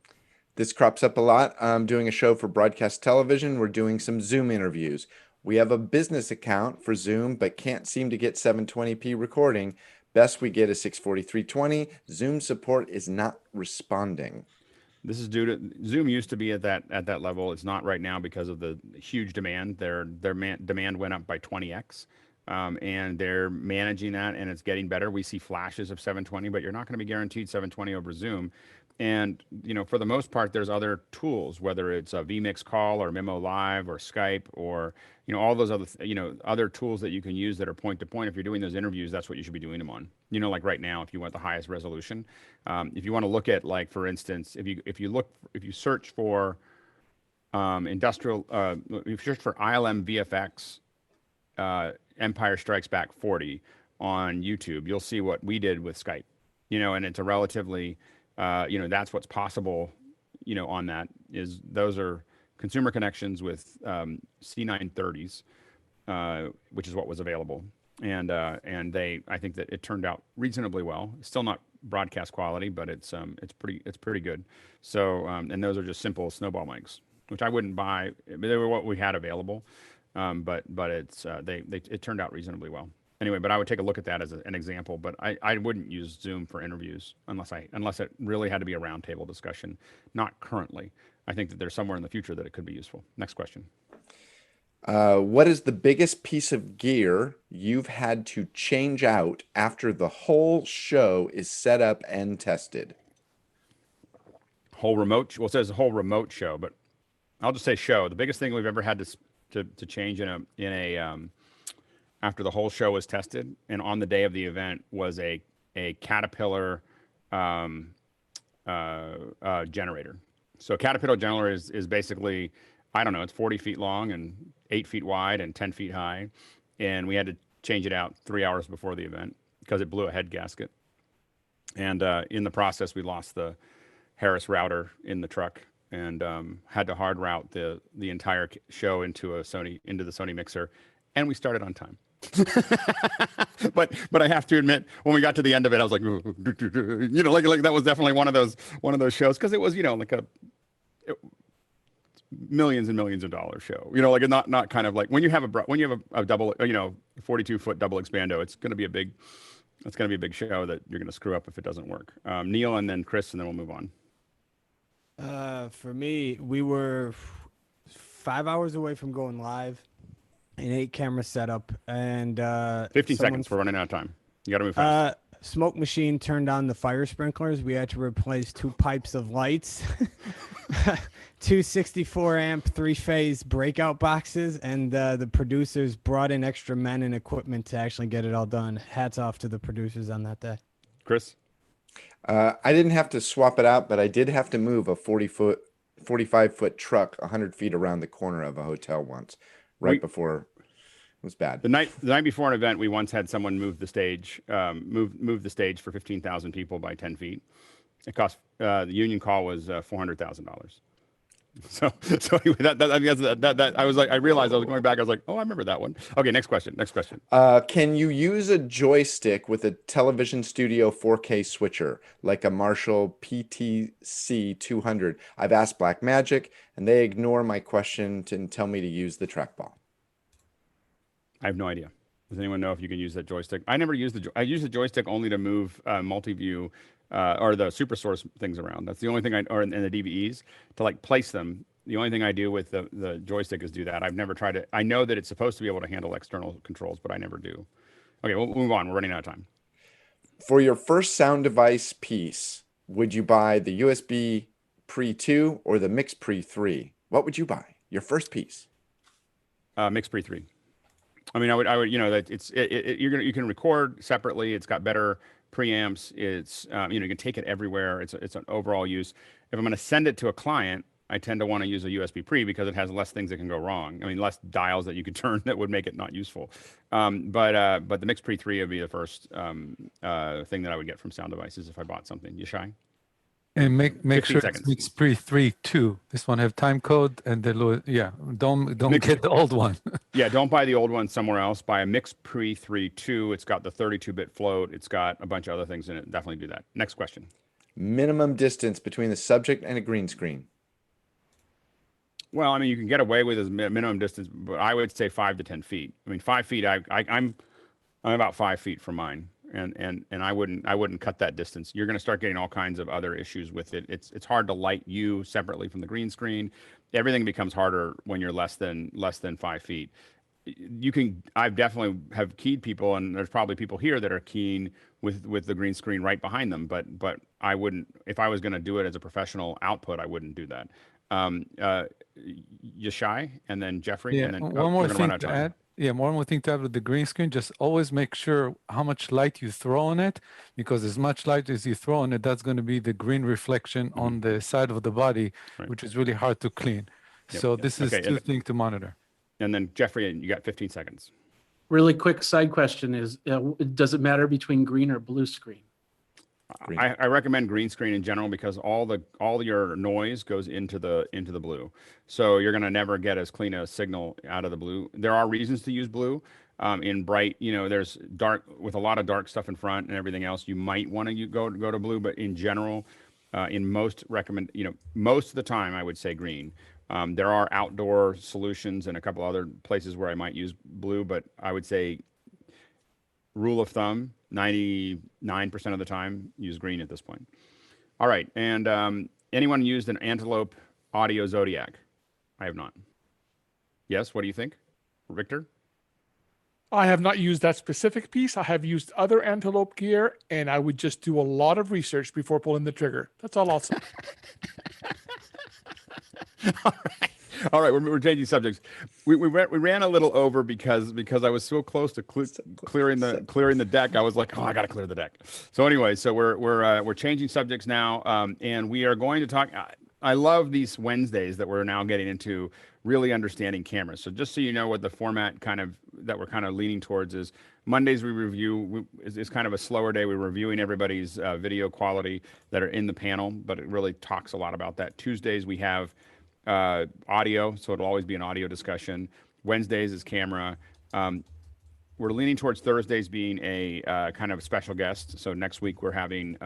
This crops up a lot. I'm doing a show for broadcast television. We're doing some Zoom interviews. We have a business account for Zoom, but can't seem to get 720p recording. Best we get is 64320. Zoom support is not responding. This is due to Zoom used to be at that level. It's not right now because of the huge demand. Their demand went up by 20x, and they're managing that, and it's getting better. We see flashes of 720, but you're not going to be guaranteed 720 over Zoom. And for the most part, there's other tools, whether it's a vMix call or Memo Live or Skype or all those other other tools that you can use that are point to point. If you're doing those interviews, that's what you should be doing them on. Like right now, if you want the highest resolution, if you want to look at, like, for instance, if you search for industrial, if you search for ILM VFX Empire Strikes Back 40 on YouTube, you'll see what we did with Skype. you know, and it's a relatively, you know, that's what's possible, you know, on that is those are consumer connections with C930s, which is what was available. And I think that it turned out reasonably well. Still not broadcast quality, but it's pretty good. So, and those are just simple snowball mics, which I wouldn't buy. They were what we had available. But it's it turned out reasonably well. Anyway, but I would take a look at that as an example, but I wouldn't use Zoom for interviews unless it really had to be a roundtable discussion. Not currently. I think that there's somewhere in the future that it could be useful. Next question. What is the biggest piece of gear you've had to change out after the whole show is set up and tested? Whole remote, well, it says whole remote show, but I'll just say show. The biggest thing we've ever had to change in a after the whole show was tested and on the day of the event was a Caterpillar generator. So a Caterpillar generator is basically, I don't know, it's 40 feet long and 8 feet wide and 10 feet high. And we had to change it out 3 hours before the event because it blew a head gasket. And in the process, we lost the Harris router in the truck and had to hard route the entire show into the Sony mixer. And we started on time. but I have to admit, when we got to the end of it, I was like, you know, like that was definitely one of those shows, because it was, you know, like millions and millions of dollars show, you know, like not kind of like when you have a double, you know, 42-foot double expando, it's going to be a big show that you're going to screw up if it doesn't work. Neil and then Chris, and then we'll move on. For me, we were 5 hours away from going live. An 8-camera setup, and 15 seconds. We're running out of time. You got to move fast. Smoke machine turned on the fire sprinklers. We had to replace 2 pipes of lights, 2 64-amp 3-phase breakout boxes, and the producers brought in extra men and equipment to actually get it all done. Hats off to the producers on that day. Chris? I didn't have to swap it out, but I did have to move a 45-foot truck 100 feet around the corner of a hotel once. Before it was bad. The night before an event, we once had someone move the stage, move the stage for 15,000 people by 10 feet. It cost the union call was $400,000. So anyway, that I was like, I realized I was going back. I was like, oh, I remember that one. Okay, next question. Can you use a joystick with a television studio 4K switcher like a Marshall PTC 200? I've asked Blackmagic, and they ignore my question and tell me to use the trackball. I have no idea. Does anyone know if you can use that joystick? I never use I use the joystick only to move multiview or the super source things around. That's the only thing or in the DVEs to like place them. The only thing I do with the joystick is do that. I've never tried it. I know that it's supposed to be able to handle external controls, but I never do. Okay, we'll move on. We're running out of time. For your first sound device piece, would you buy the USB Pre 2 or the Mix Pre 3? What would you buy? Your first piece? Mix Pre 3. I mean, I would, you know, that you can record separately. It's got better preamps. It's, you know, you can take it everywhere. It's an overall use. If I'm going to send it to a client, I tend to want to use a USB pre because it has less things that can go wrong. I mean, less dials that you could turn that would make it not useful. But the Mix Pre 3 would be the first thing that I would get from sound devices if I bought something. You shy? And make sure it's Mix Pre 3 2. This one have time code and the low. Yeah, don't get the old one. Yeah, don't buy the old one somewhere else. Buy a Mix Pre 3 2. It's got the 32-bit float. It's got a bunch of other things in it. Definitely do that. Next question. Minimum distance between the subject and a green screen. Well, I mean, you can get away with as minimum distance, but I would say 5 to 10 feet. I mean, 5 feet. I'm about 5 feet from mine. And I wouldn't cut that distance. You're going to start getting all kinds of other issues with it. It's hard to light you separately from the green screen. Everything becomes harder when you're less than 5 feet. I've definitely have keyed people, and there's probably people here that are keen with the green screen right behind them. But I wouldn't, if I was going to do it as a professional output, I wouldn't do that. Yashai and then Jeffrey. Yeah, and then one more thing to add. Yeah, one more thing to add with the green screen, just always make sure how much light you throw on it, because as much light as you throw on it, that's going to be the green reflection on the side of the body, which is really hard to clean. Yep. So this is two things to monitor. And then Jeffrey, you got 15 seconds. Really quick side question is, does it matter between green or blue screen? I recommend green screen in general because all your noise goes into the blue. So you're gonna never get as clean a signal out of the blue. There are reasons to use blue. In bright, there's dark with a lot of dark stuff in front and everything else. You might want to go to blue, but in general, in most most of the time, I would say green. There are outdoor solutions and a couple other places where I might use blue, but I would say rule of thumb, 99% of the time, use green at this point. All right, and anyone used an Antelope Audio Zodiac? I have not. Yes, what do you think, Victor? I have not used that specific piece. I have used other Antelope gear, and I would just do a lot of research before pulling the trigger. That's all I'll say. All right, we're changing subjects. We ran a little over because I was so close to clearing the deck. I was like, oh, I got to clear the deck. So anyway, so we're changing subjects now, and we are going to talk. I love these Wednesdays that we're now getting into really understanding cameras. So just so you know what the format that we're kind of leaning towards is Mondays we review is kind of a slower day. We're reviewing everybody's video quality that are in the panel, but it really talks a lot about that. Tuesdays we have audio, so it'll always be an audio discussion. Wednesdays is camera. We're leaning towards Thursdays being a kind of special guest. So next week we're having,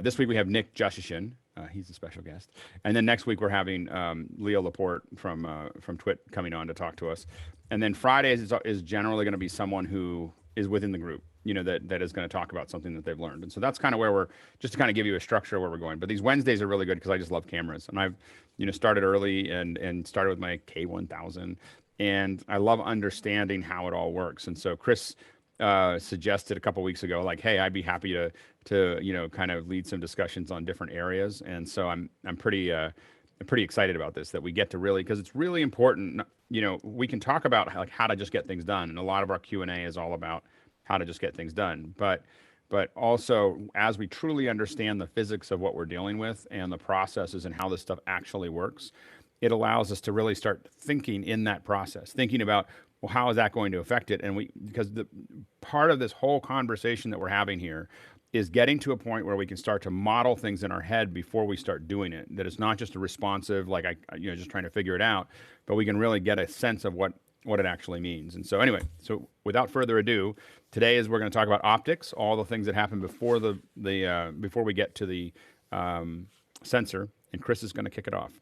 this week we have Nick Jushishin. He's a special guest. And then next week we're having Leo Laporte from Twit coming on to talk to us. And then Fridays is generally going to be someone who is within the group, that is going to talk about something that they've learned. And so that's kind of where we're, just to kind of give you a structure of where we're going. But these Wednesdays are really good because I just love cameras. And I've, started early and started with my K1000. And I love understanding how it all works. And so Chris suggested a couple weeks ago, like, hey, I'd be happy to kind of lead some discussions on different areas. And so I'm pretty excited about this, that we get to really, because it's really important. We can talk about how to just get things done, and a lot of our Q&A is all about how to just get things done. But also, as we truly understand the physics of what we're dealing with and the processes and how this stuff actually works, it allows us to really start thinking in that process, thinking about, well, how is that going to affect it? And because the part of this whole conversation that we're having here is getting to a point where we can start to model things in our head before we start doing it. That it's not just a responsive, just trying to figure it out, but we can really get a sense of what it actually means. And so anyway, so without further ado, today we're going to talk about optics, all the things that happen before before we get to the sensor, and Chris is going to kick it off.